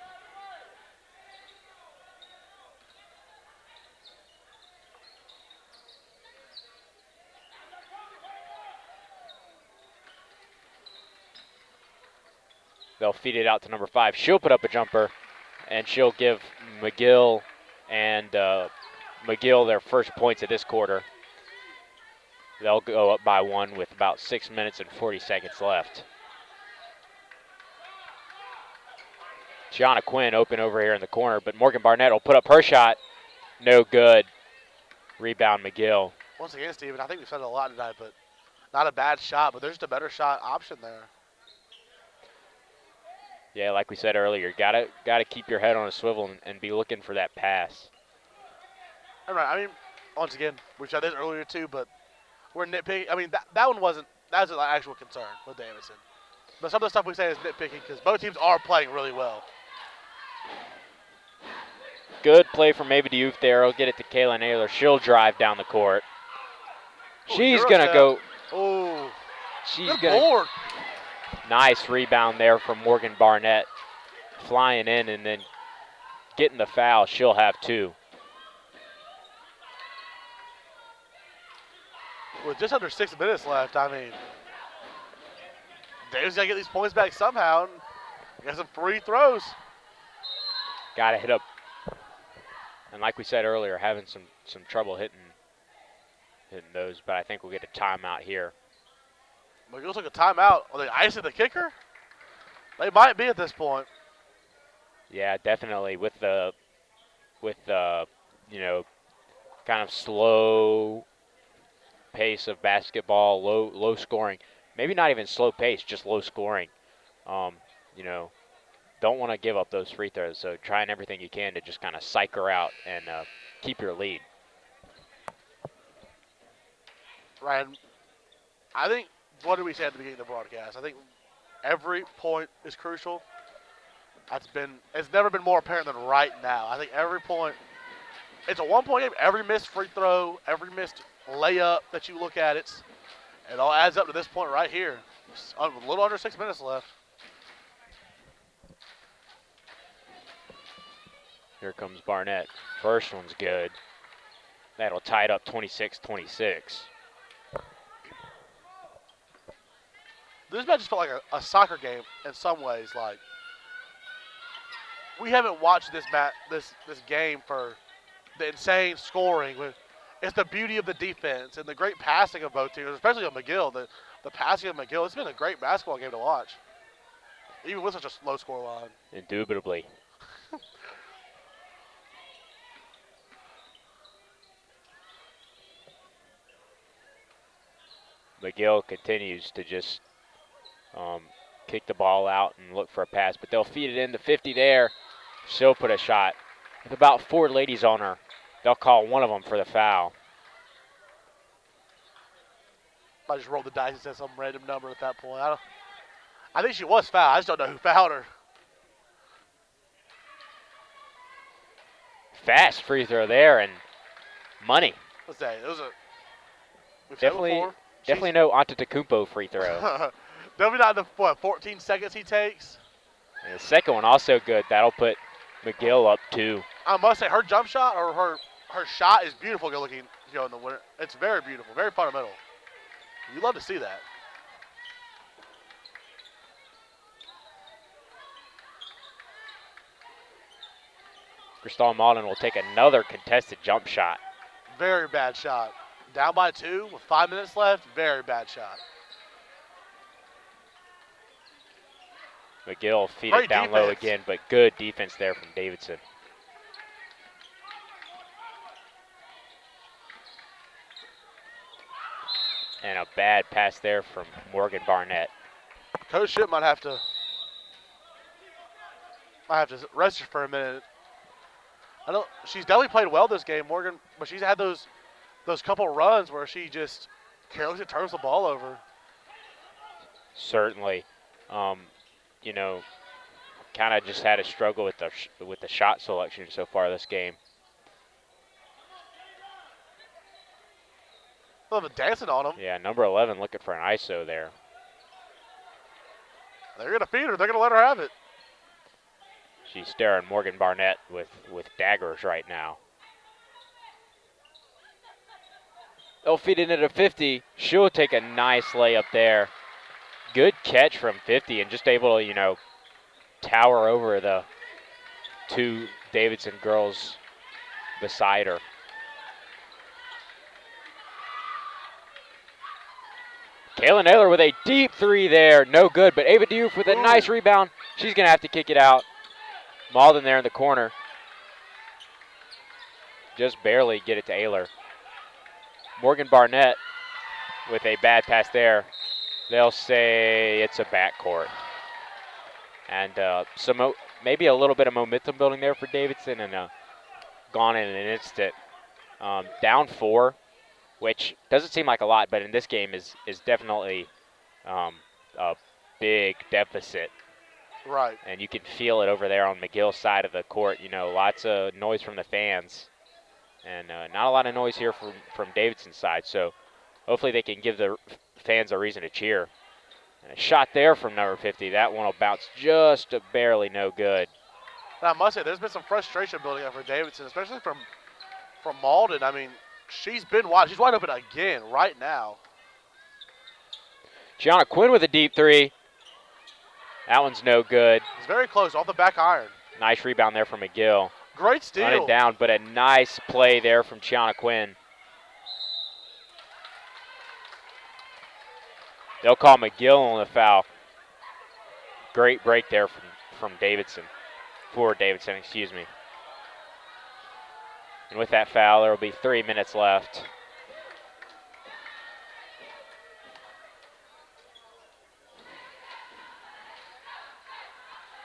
They'll feed it out to number 5. She'll put up a jumper, and she'll give McGill and McGill their first points of this quarter. They'll go up by 1 with about 6 minutes and 40 seconds left. Gianna Quinn open over here in the corner, but Morgan Barnett will put up her shot. No good. Rebound McGill. Once again, Steven, I think we've said it a lot tonight, but not a bad shot, but there's just a better shot option there. Yeah, like we said earlier, gotta keep your head on a swivel and be looking for that pass. All right. I mean, once again, we said this earlier too, but we're nitpicking. I mean, that one wasn't. That was an actual concern with Davidson. But some of the stuff we say is nitpicking because both teams are playing really well. Good play from Ava Diouf there. I'll get it to Kayla Naylor. She'll drive down the court. She's gonna go. Oh, she's good gonna. board. Nice rebound there from Morgan Barnett, flying in and then getting the foul. She'll have 2. With just under 6 minutes left, I mean, Dave's got to get these points back somehow and get some free throws. Got to hit up. And like we said earlier, having some trouble hitting those, but I think we'll get a timeout here. McGill took a timeout. Are they icing the kicker? They might be at this point. Yeah, definitely with the kind of slow pace of basketball, low scoring. Maybe not even slow pace, just low scoring. Don't want to give up those free throws, so trying everything you can to just kind of psych her out and keep your lead. Ryan, I think, what did we say at the beginning of the broadcast? I think every point is crucial. It's never been more apparent than right now. I think every point, it's a 1-point game. Every missed free throw, every missed layup that you look at, it all adds up to this point right here. It's a little under 6 minutes left. Here comes Barnett. First one's good. That'll tie it up 26-26. This match just felt like a soccer game in some ways. Like, we haven't watched this game for the insane scoring. It's the beauty of the defense and the great passing of both teams, especially on McGill. The passing of McGill, it's been a great basketball game to watch, even with such a low score line. Indubitably. McGill continues to just kick the ball out and look for a pass, but they'll feed it in to 50 there. She'll put a shot. With about 4 ladies on her, they'll call one of them for the foul. I just rolled the dice and said some random number at that point. I think she was fouled. I just don't know who fouled her. Fast free throw there and money. Let's say it was Definitely no Antetokounmpo free throw. Definitely not the 14 seconds he takes. And the second one also good. That'll put McGill up 2. I must say, her jump shot or her shot is beautiful. Good looking, in the winter. It's very beautiful, very fundamental. You love to see that. Cristal Malden will take another contested jump shot. Very bad shot. Down by 2 with 5 minutes left. Very bad shot. McGill feed Great it down low defense. again, but good defense there from Davidson. And a bad pass there from Morgan Barnett. Coach Ship might have to rest her for a minute. I know she's definitely played well this game, Morgan, but she's had those couple runs where she just carelessly turns the ball over. Certainly, you know, kind of just had a struggle with the shot selection so far this game. They'll have dancing on them. Yeah, number 11 looking for an ISO there. They're going to feed her. They're going to let her have it. She's staring Morgan Barnett with daggers right now. They'll feed it into 50. She'll take a nice layup there. Good catch from 50 and just able to, tower over the 2 Davidson girls beside her. Kayla Naylor with a deep 3 there. No good, but Ava Diouf with a nice rebound. She's going to have to kick it out. Malden there in the corner. Just barely get it to Ayler. Morgan Barnett with a bad pass there. They'll say it's a backcourt. And maybe a little bit of momentum building there for Davidson, and gone in an instant. Down 4, which doesn't seem like a lot, but in this game is definitely a big deficit. Right. And you can feel it over there on McGill's side of the court. Lots of noise from the fans, and not a lot of noise here from Davidson's side. So hopefully they can give the fans a reason to cheer. And a shot there from number 50. That one will bounce just barely no good. Now, I must say, there's been some frustration building up for Davidson, especially from Malden. I mean, she's been wide. She's wide open again right now. Gianna Quinn with a deep 3. That one's no good. It's very close, off the back iron. Nice rebound there from McGill. Great steal. Running down, but a nice play there from Gianna Quinn. They'll call McGill on the foul. Great break there from Davidson. For Davidson, excuse me. And with that foul, there will be 3 minutes left.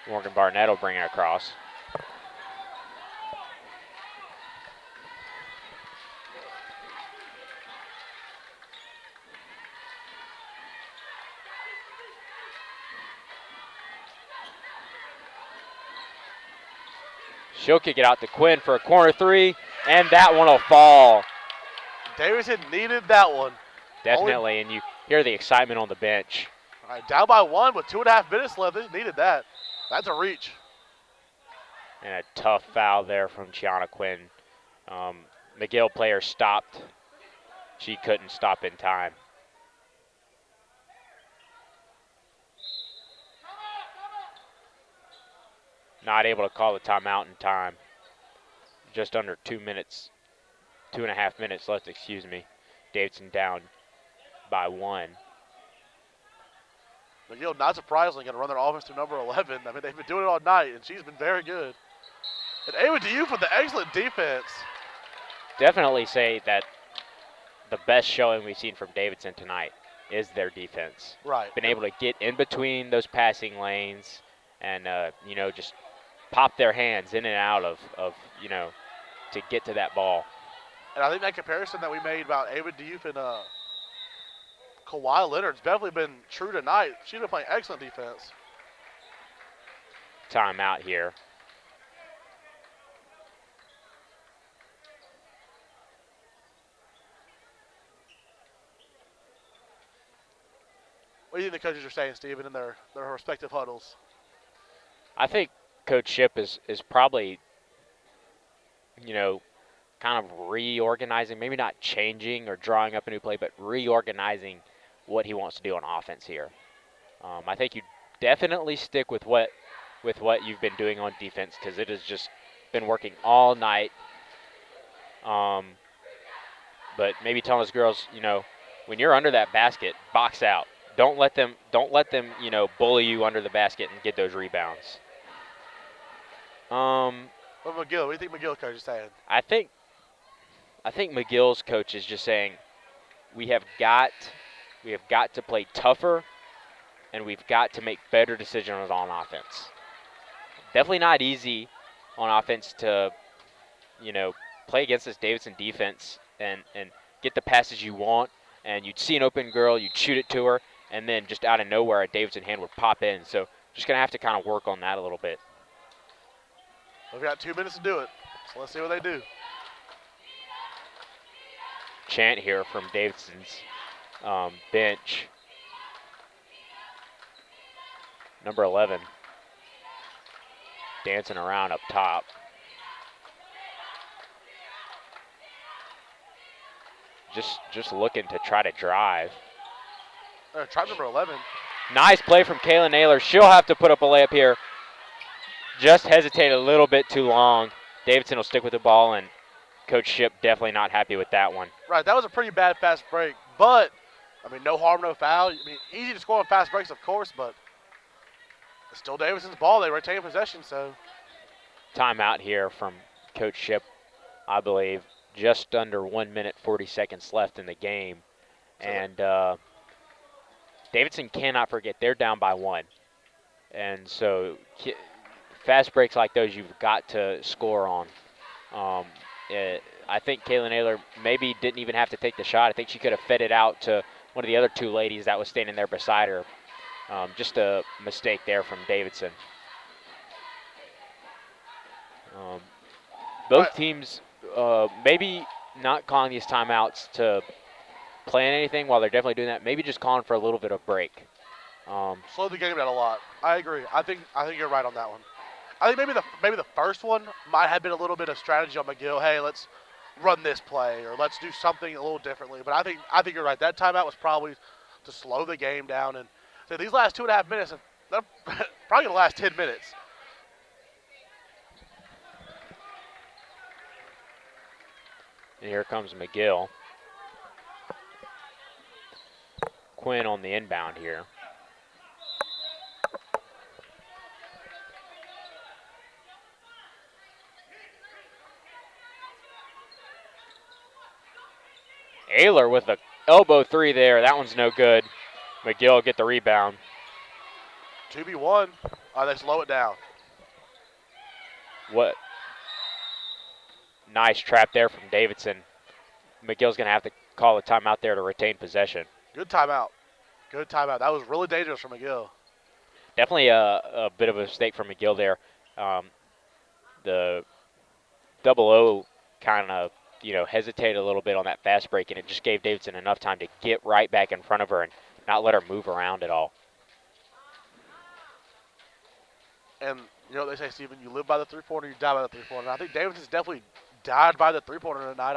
Morgan Barnett will bring it across. She'll kick it out to Quinn for a corner 3, and that one will fall. Davidson needed that one. Definitely, and you hear the excitement on the bench. All right, down by 1 with 2.5 minutes left. They needed that. That's a reach. And a tough foul there from Gianna Quinn. McGill player stopped. She couldn't stop in time. Not able to call the timeout in time. Just under 2 minutes, 2.5 minutes left, excuse me. Davidson down by 1. McGill, not surprisingly, going to run their offense to number 11. I mean, they've been doing it all night, and she's been very good. And Ava Diouf with the excellent defense. Definitely say that the best showing we've seen from Davidson tonight is their defense. Right. Been able to get in between those passing lanes and, just pop their hands in and out of to get to that ball. And I think that comparison that we made about Ava Diouf and Kawhi Leonard's definitely been true tonight. She's been playing excellent defense. Timeout here. What do you think the coaches are saying, Steven, in their respective huddles? I think Coach Ship is probably, you know, kind of reorganizing, maybe not changing or drawing up a new play, but reorganizing what he wants to do on offense here. I think you definitely stick with what you've been doing on defense because it has just been working all night. But maybe telling us girls, when you're under that basket, box out. Don't let them bully you under the basket and get those rebounds. What McGill? What do you think McGill coach is saying? I think McGill's coach is just saying we have got to play tougher and we've got to make better decisions on offense. Definitely not easy on offense to, play against this Davidson defense and get the passes you want. And you'd see an open girl, you'd shoot it to her, and then just out of nowhere a Davidson hand would pop in. So just going to have to kind of work on that a little bit. We've got 2 minutes to do it, so let's see what they do. Chant here from Davidson's bench. Number 11 dancing around up top. Just looking to try to drive. Try number 11. Nice play from Kayla Naylor. She'll have to put up a layup here. Just hesitated a little bit too long. Davidson will stick with the ball, and Coach Ship definitely not happy with that one. Right, that was a pretty bad fast break. But, no harm, no foul. Easy to score on fast breaks, of course, but it's still Davidson's ball. They retain possession, so. Timeout here from Coach Ship, I believe. Just under 1 minute, 40 seconds left in the game. And Davidson cannot forget they're down by 1. And so fast breaks like those you've got to score on. I think Kayla Naylor maybe didn't even have to take the shot. I think she could have fed it out to one of the other 2 ladies that was standing there beside her. Just a mistake there from Davidson. Both teams maybe not calling these timeouts to plan anything while they're definitely doing that. Maybe just calling for a little bit of break. Slow the game down a lot. I agree. I think you're right on that one. I think maybe the first one might have been a little bit of strategy on McGill. Hey, let's run this play or let's do something a little differently. But I think you're right. That timeout was probably to slow the game down. And so these last 2.5 minutes, they're probably gonna last 10 minutes. And here comes McGill. Quinn on the inbound here. Ayler with the elbow 3 there. That one's no good. McGill get the rebound. 2v1. They slow it down. What? Nice trap there from Davidson. McGill's going to have to call a timeout there to retain possession. Good timeout. Good timeout. That was really dangerous for McGill. Definitely a bit of a mistake from McGill there. The 0-0 kind of, hesitated a little bit on that fast break, and it just gave Davidson enough time to get right back in front of her and not let her move around at all. And, they say, Steven, you live by the three-pointer, you die by the three-pointer. I think Davidson's definitely died by the three-pointer tonight.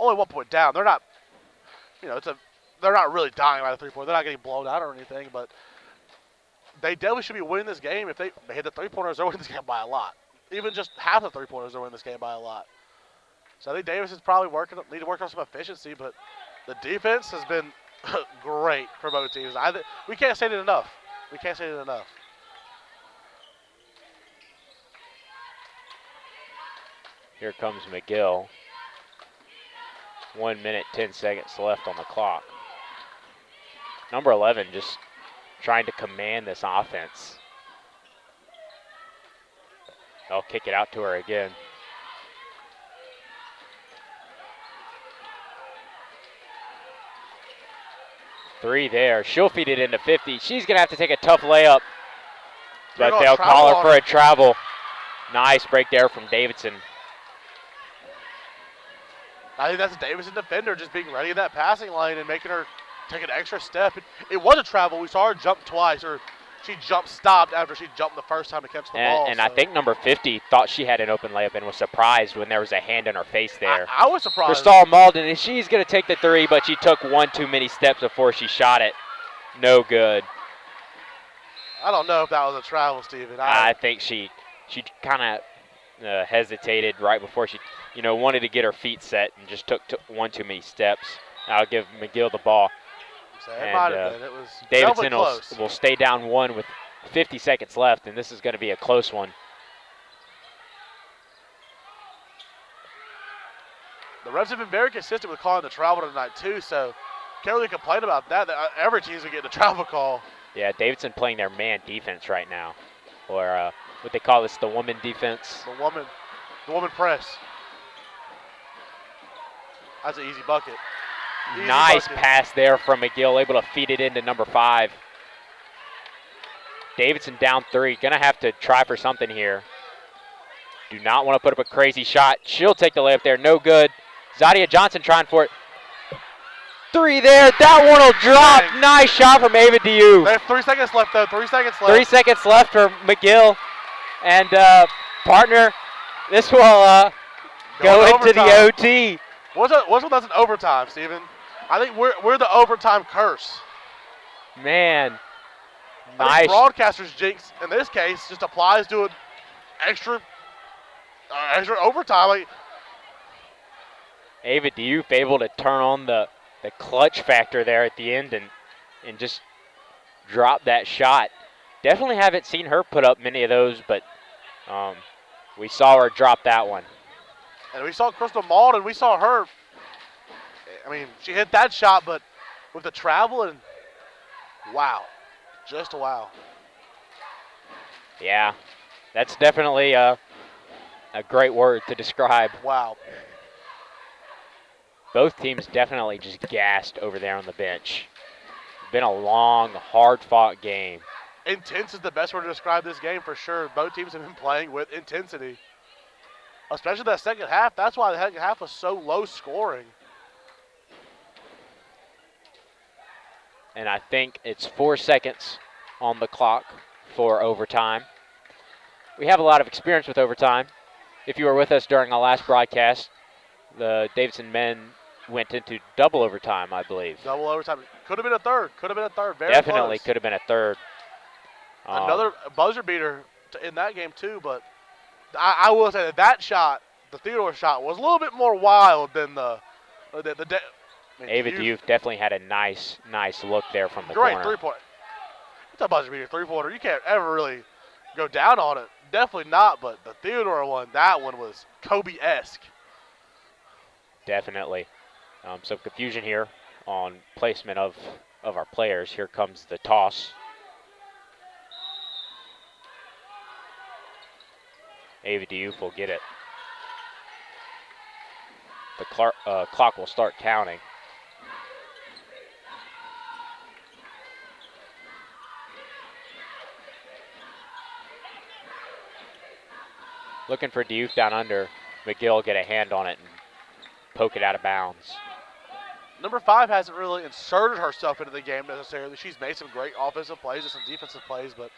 Only 1 point down. They're not, they're not really dying by the three-pointer. They're not getting blown out or anything, but they definitely should be winning this game. If they hit the three-pointers, they're winning this game by a lot. Even just half the three-pointers, they're winning this game by a lot. So I think Davidson's probably need to work on some efficiency, but the defense has been great for both teams. We can't say it enough. We can't say it enough. Here comes McGill. 1 minute, 10 seconds left on the clock. Number 11 just trying to command this offense. They'll kick it out to her again. Three there. She'll feed it into 50. She's going to have to take a tough layup, but they'll call her for a travel. Nice break there from Davidson. I think that's a Davidson defender just being ready in that passing lane and making her take an extra step. It was a travel. We saw her jump twice, or she stopped after she jumped the first time to catch the ball. And I think number 50 thought she had an open layup and was surprised when there was a hand in her face there. I was surprised. Crystal Malden, and she's going to take the three, but she took one too many steps before she shot it. No good. I don't know if that was a travel, Steven. I think she kind of hesitated right before she, wanted to get her feet set and just took one too many steps. I'll give McGill the ball. It might have been. It was Davidson close. will stay down one with 50 seconds left, and this is going to be a close one. The refs have been very consistent with calling the travel tonight, too, so can't really complain about that. Every team's going to get a travel call. Yeah, Davidson playing their man defense right now, or what they call this, the woman defense. The woman press. That's an easy bucket. Nice pass there from McGill, able to feed it into number 5. Davidson down 3, gonna have to try for something here. Do not want to put up a crazy shot. She'll take the layup there, no good. Zadia Johnson trying for it. 3 there, that one will drop. Dang. Nice shot from Ava Diouf. There's 3 seconds left though, 3 seconds left. 3 seconds left for McGill. And partner, this will go into the OT. What's that's an overtime, Steven? I think we're the overtime curse. Man, nice. Broadcasters jinx in this case just applies to an extra overtime. Like, Ava Diouf able to turn on the clutch factor there at the end and just drop that shot. Definitely haven't seen her put up many of those, but we saw her drop that one. And we saw Crystal Malden, we saw her. I mean, she hit that shot, but with the travel and wow, just wow. Yeah, that's definitely a great word to describe. Wow. Both teams definitely just gassed over there on the bench. Been a long, hard-fought game. Intense is the best word to describe this game for sure. Both teams have been playing with intensity, especially that second half. That's why the second half was so low scoring. And I think it's 4 seconds on the clock for overtime. We have a lot of experience with overtime. If you were with us during our last broadcast, the Davidson men went into double overtime, I believe. Double overtime. Could have been a third. Very Definitely close. could have been a third. Another buzzer beater in that game too, but I will say that shot, the Theodore shot, was a little bit more wild than Ava Diouf definitely had a nice look there from the corner. Great three-pointer. It's a buzzer beater three-pointer. You can't ever really go down on it. Definitely not, but the Theodore one, that one was Kobe-esque. Definitely. Some confusion here on placement of our players. Here comes the toss. Ava Diouf will get it. The clock will start counting. Looking for Diouf down under. McGill get a hand on it and poke it out of bounds. Number 5 hasn't really inserted herself into the game necessarily. She's made some great offensive plays and some defensive plays, but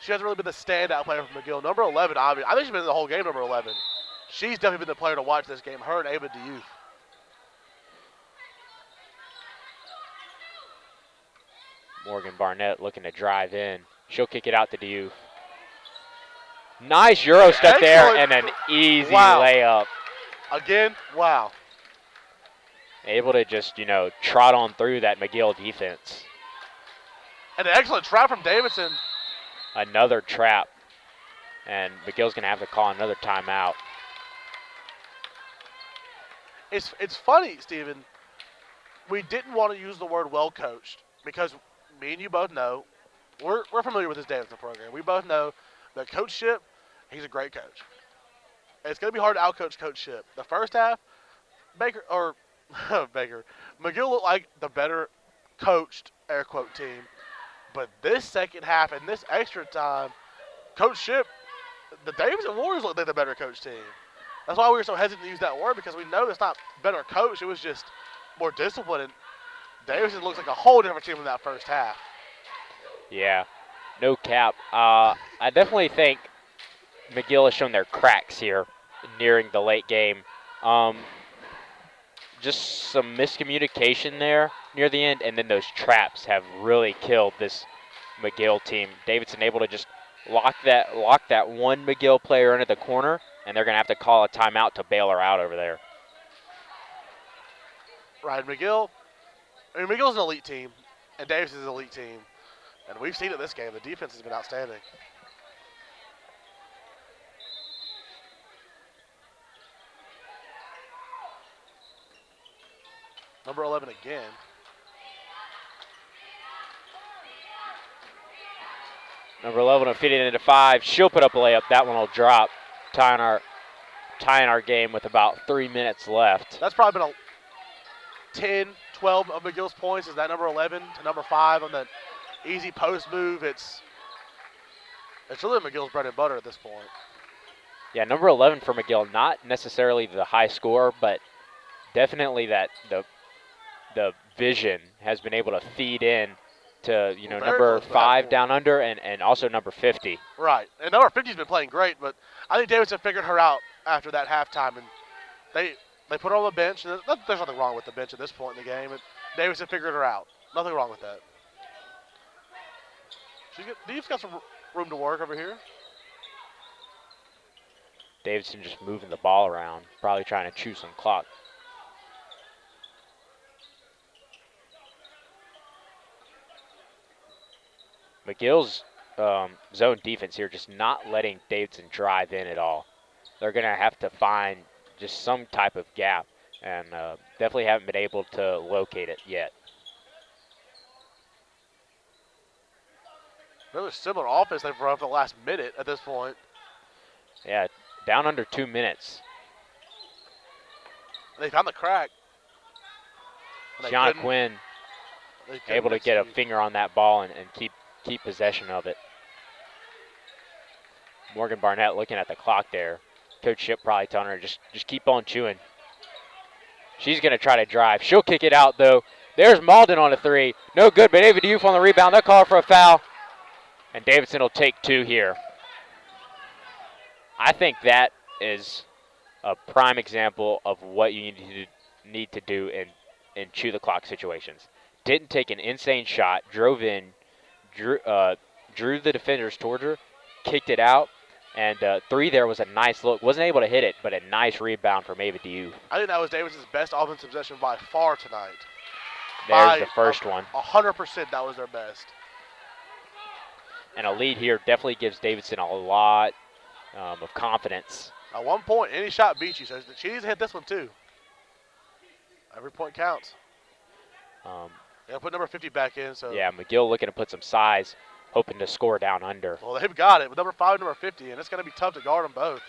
she hasn't really been the standout player for McGill. Number 11, obviously, I think she's been in the whole game, number 11. She's definitely been the player to watch this game, her and Ava Diouf. Morgan Barnett looking to drive in. She'll kick it out to Diouf. Nice Euro step there and an easy layup. Again, wow. Able to just, trot on through that McGill defense. And an excellent trap from Davidson. Another trap. And McGill's going to have to call another timeout. It's funny, Steven. We didn't want to use the word well-coached because me and you both know, we're familiar with this Davidson program. We both know that Coach Ship, he's a great coach. It's going to be hard to out-coach Coach Ship. The first half, McGill looked like the better coached, air quote, team. But this second half and this extra time, Coach Ship, the Davidson Warriors looked like the better coach team. That's why we were so hesitant to use that word, because we know it's not better coach. It was just more discipline. And Davidson looks like a whole different team in that first half. Yeah, no cap. I definitely think McGill has shown their cracks here nearing the late game. Just some miscommunication there near the end, and then those traps have really killed this McGill team. Davidson able to just lock that one McGill player into the corner, and they're gonna have to call a timeout to bail her out over there. Right, McGill. I mean, McGill's an elite team, and Davidson's an elite team, and we've seen it this game. The defense has been outstanding. Number 11 again. Number 11 will feed it into 5. She'll put up a layup. That one will drop, tying our game with about 3 minutes left. That's probably been a 10, 12 of McGill's points. Is that number 11 to number 5 on that easy post move? It's really McGill's bread and butter at this point. Yeah, number 11 for McGill, not necessarily the high scorer, but definitely that the vision has been able to feed in to number 5 down under and also number 50. Right, and number 50's been playing great, but I think Davidson figured her out after that halftime, and they put her on the bench. And there's nothing wrong with the bench at this point in the game. And Davidson figured her out. Nothing wrong with that. Deve's got some room to work over here. Davidson just moving the ball around, probably trying to chew some clock. McGill's zone defense here just not letting Davidson drive in at all. They're going to have to find just some type of gap, and definitely haven't been able to locate it yet. Really similar offense they've run for the last minute at this point. Yeah, down under 2 minutes. They found the crack. Gianna Quinn able to get a finger on that ball and keep possession of it. Morgan Barnett looking at the clock there. Coach Ship probably telling her just keep on chewing. She's going to try to drive. She'll kick it out, though. There's Malden on a 3. No good, but Ava Diouf on the rebound. They'll call for a foul. And Davidson will take 2 here. I think that is a prime example of what you need to do in chew the clock situations. Didn't take an insane shot, drove in, drew the defenders towards her, kicked it out, and 3 there was a nice look. Wasn't able to hit it, but a nice rebound from Ava Diouf. I think that was Davidson's best offensive possession by far tonight. There's the first one. 100% that was their best. And a lead here definitely gives Davidson a lot of confidence. At one point, any shot beats you, so she needs to hit this one too. Every point counts. They'll put number 50 back in. So yeah, McGill looking to put some size, hoping to score down under. Well, they've got it with number 5 and number 50, and it's going to be tough to guard them both.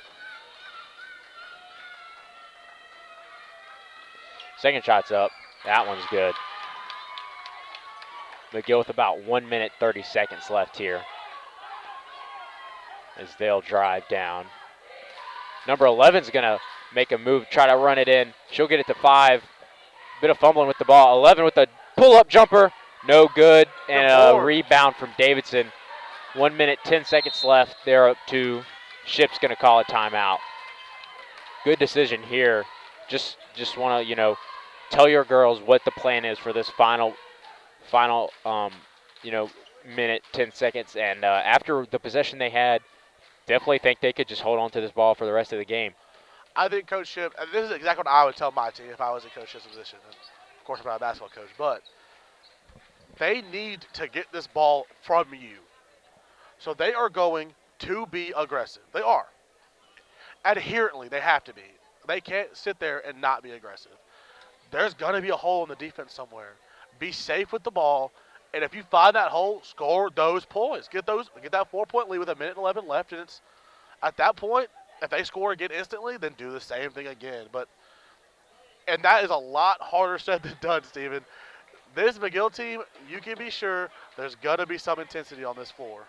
Second shot's up. That one's good. McGill with about 1 minute, 30 seconds left here as they'll drive down. Number 11's going to make a move, try to run it in. She'll get it to 5. Bit of fumbling with the ball. 11 with a pull-up jumper. No good. And a rebound from Davidson. 1 minute, 10 seconds left. They're up 2. Ship's going to call a timeout. Good decision here. Just want to, tell your girls what the plan is for this final minute, 10 seconds. And after the possession they had, definitely think they could just hold on to this ball for the rest of the game. I think Coach Ship, and this is exactly what I would tell my team if I was in Coach Ship's position. And of course, I'm not a basketball coach, but they need to get this ball from you. So they are going to be aggressive. They are. Adherently, they have to be. They can't sit there and not be aggressive. There's going to be a hole in the defense somewhere. Be safe with the ball, and if you find that hole, score those points. Get that 4-point lead with 1 minute and 11 left, and it's at that point, if they score again instantly, then do the same thing again. And that is a lot harder said than done, Steven. This McGill team, you can be sure there's going to be some intensity on this floor.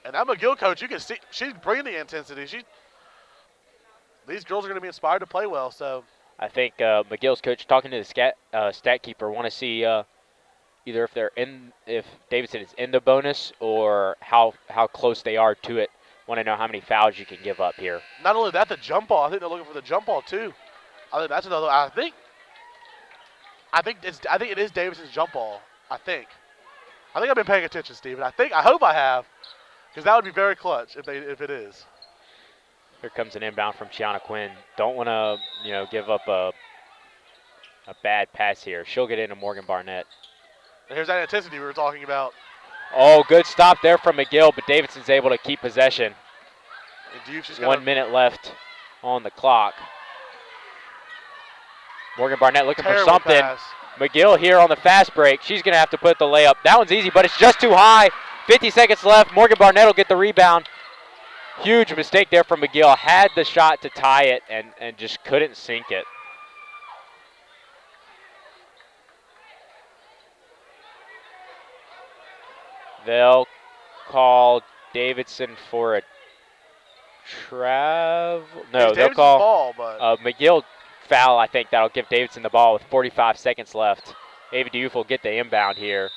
And that McGill coach, you can see, she's bringing the intensity. These girls are going to be inspired to play well. So I think McGill's coach talking to the stat keeper want to see either if Davidson is in the bonus or how close they are to it. Want to know how many fouls you can give up here. Not only that, the jump ball. I think they're looking for the jump ball too. I think that's another. I think it is Davidson's jump ball. I think I've been paying attention, Steven. I hope I have, because that would be very clutch if it is. Here comes an inbound from Tiana Quinn. Don't want to give up a bad pass here. She'll get into Morgan Barnett. And here's that intensity we were talking about. Oh, good stop there from McGill, but Davidson's able to keep possession. 1 minute left on the clock. Morgan Barnett looking for something. Pass. McGill here on the fast break. She's going to have to put the layup. That one's easy, but it's just too high. 50 seconds left. Morgan Barnett will get the rebound. Huge mistake there from McGill. Had the shot to tie it and just couldn't sink it. They'll call Davidson for a travel. No, they'll call ball, but McGill foul. I think that'll give Davidson the ball with 45 seconds left. Ava Diouf will get the inbound here.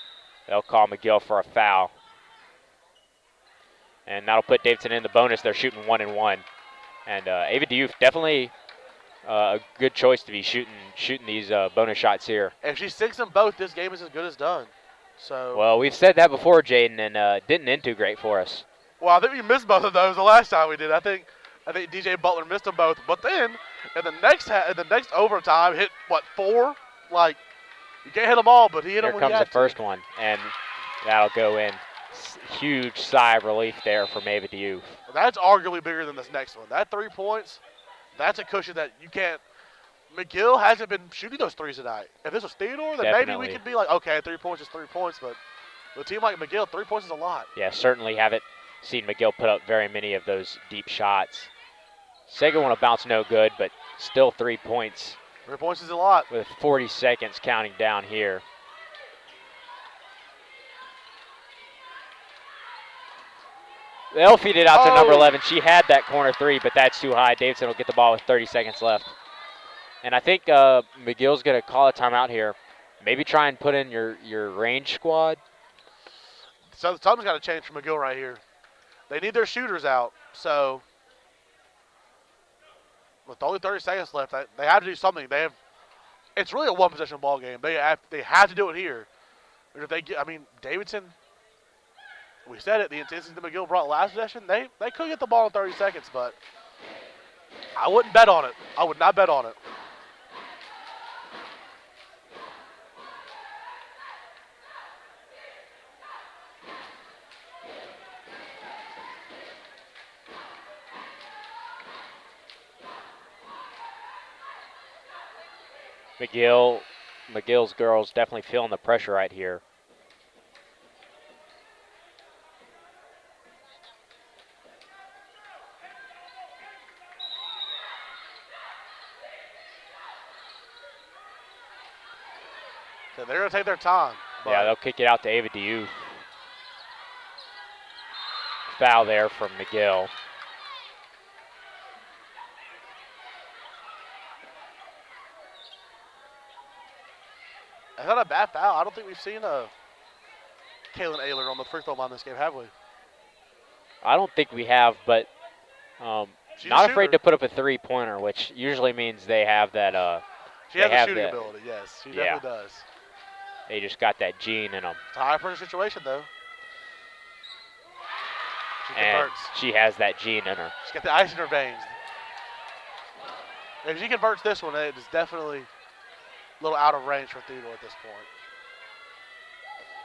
They'll call McGill for a foul. And that'll put Davidson in the bonus. They're shooting 1-1. And Ava Diouf definitely a good choice to be shooting these bonus shots here. If she sinks them both, this game is as good as done. So. Well, we've said that before, Jaden, and didn't end too great for us. Well, I think we missed both of those the last time we did. I think DJ Butler missed them both. But then in the next overtime, hit what, 4? Like, you can't hit them all, but he hit them when he had to. Here comes the first one, and that'll go in. Huge sigh of relief there from Ava Diouf. That's arguably bigger than this next one. That 3 points, that's a cushion that you can't. McGill hasn't been shooting those threes tonight. If this was Theodore, then maybe we could be like, okay, 3 points is 3 points. But with a team like McGill, 3 points is a lot. Yeah, certainly haven't seen McGill put up very many of those deep shots. Second one will bounce no good, but still 3 points. 3 points is a lot. With 40 seconds counting down here. They'll feed it out to number 11. She had that corner 3, but that's too high. Davidson will get the ball with 30 seconds left. And I think McGill's going to call a timeout here. Maybe try and put in your range squad. So something's got to change for McGill right here. They need their shooters out. So with only 30 seconds left, they have to do something. It's really a one-possession ball game. They have to do it here. And if Davidson. We said it. The intensity that McGill brought last possession, they could get the ball in 30 seconds, but I wouldn't bet on it. I would not bet on it. McGill's girls definitely feeling the pressure right here. So they're going to take their time. Yeah, they'll kick it out to Ava Diouf. Foul there from McGill. It's not a bad foul. I don't think we've seen a Kaylin Ayler on the free throw line this game, have we? I don't think we have, but not afraid to put up a three-pointer, which usually means they have that. She has the shooting ability, yes. She definitely does. They just got that gene in them. It's a high-pressure situation, though. She converts. And she has that gene in her. She's got the ice in her veins. If she converts this one, it is definitely a little out of range for Theodore at this point.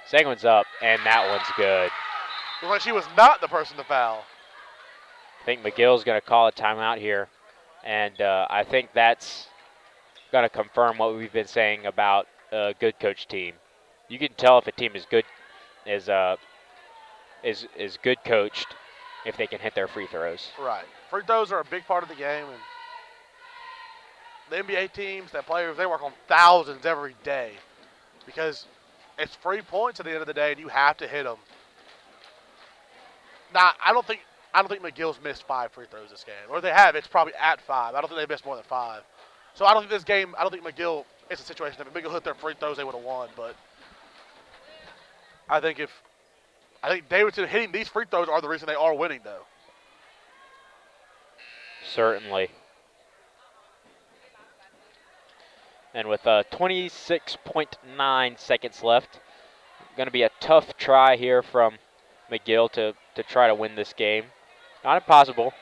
Second one's up, and that one's good. Looks like she was not the person to foul. I think McGill's going to call a timeout here, and I think that's going to confirm what we've been saying about a good coach team. You can tell if a team is good, is good coached if they can hit their free throws. Right. Free throws are a big part of the game, and the NBA teams, that players, they work on thousands every day because it's 3 points at the end of the day, and you have to hit them. Now, I don't think McGill's missed 5 free throws this game, or if they have, it's probably at 5. I don't think they missed more than 5. So I don't think this game. I don't think McGill. It's a situation that if McGill hit their free throws, they would have won. But I think if I think Davidson hitting these free throws are the reason they are winning, though. Certainly. And with 26.9 seconds left, going to be a tough try here from McGill to try to win this game. Not impossible.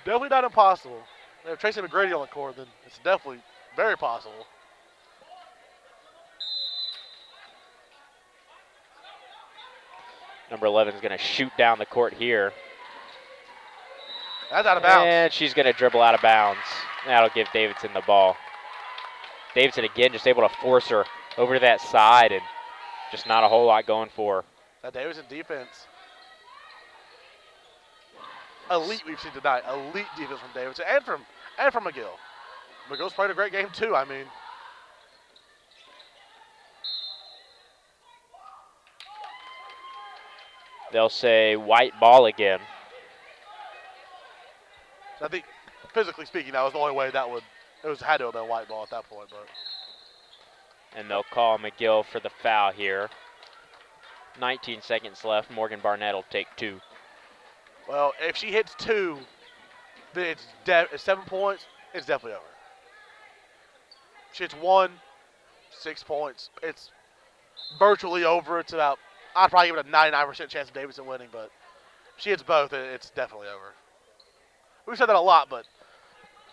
Definitely not impossible. If Tracy McGrady on the court, then it's definitely very possible. Number 11 is going to shoot down the court here. That's out of bounds. And she's going to dribble out of bounds. That'll give Davidson the ball. Davidson again just able to force her over to that side and just not a whole lot going for her. That Davidson defense. Elite we've seen tonight. Elite defense from Davidson and from McGill. McGill's played a great game too, I mean. They'll say white ball again. I think, physically speaking, that was the only way that had to have been a white ball at that point. But And they'll call McGill for the foul here. 19 seconds left. Morgan Barnett will take 2. well, if she hits 2, then it's 7 points. It's definitely over. If she hits 1, 6 points. It's virtually over. It's about, I'd probably give it a 99% chance of Davidson winning, but if she hits both, it's definitely over. We've said that a lot, but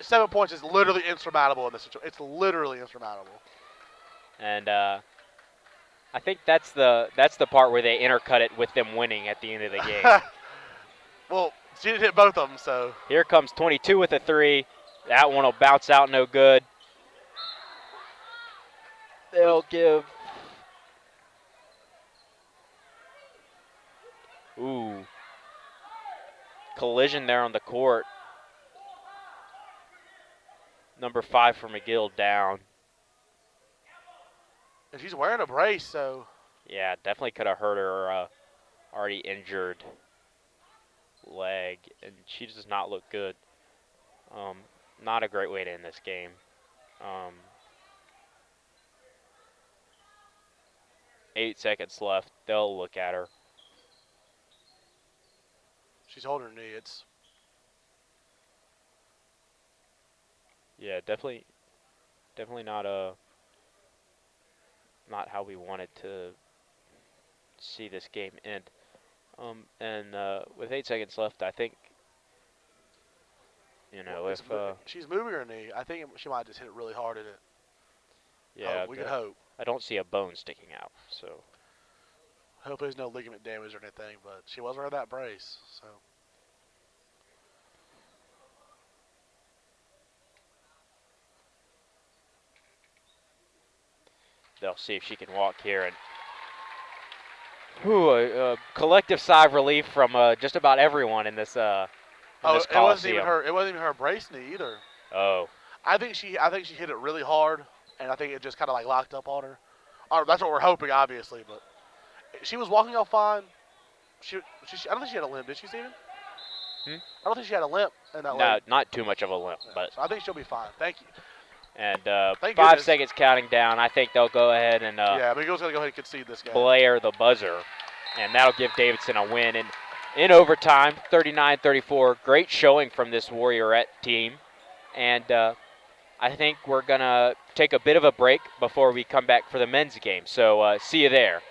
7 points is literally insurmountable in this situation. It's literally insurmountable. And I think that's the part where they intercut it with them winning at the end of the game. Well, she didn't hit both of them, so. Here comes 22 with a 3. That one will bounce out, no good. They'll give. Ooh. Collision there on the court. Number 5 for McGill down. And she's wearing a brace, so. Yeah, definitely could have hurt her already injured leg, and she does not look good. Not a great way to end this game. 8 seconds left. They'll look at her. She's holding her knee. It's. Yeah, definitely not how we wanted to see this game end. And with 8 seconds left, I think, if she's moving her knee, I think she might just hit it really hard in it. yeah, We could hope. I don't see a bone sticking out, so Hope there's no ligament damage or anything, but she was wearing that brace, so. they'll see if she can walk here. And a collective sigh of relief from just about everyone in this. This it wasn't even her. It wasn't even her brace knee either. Oh. I think she hit it really hard, and I think it just kind of like locked up on her. Or that's what we're hoping, obviously. But she was walking off fine. I don't think she had a limp. Did she, Steven? I don't think she had a limp in that leg. No, not too much of a limp, but so I think she'll be fine. Thank you. And Thank 5 goodness. seconds counting down. I think they'll go ahead and Yeah, McGill's gonna go ahead and concede this game. blare the buzzer, and that'll give Davidson a win. And in overtime, 39-34. Great showing from this Warriorette team. And I think we're going to take a bit of a break before we come back for the men's game. So see you there.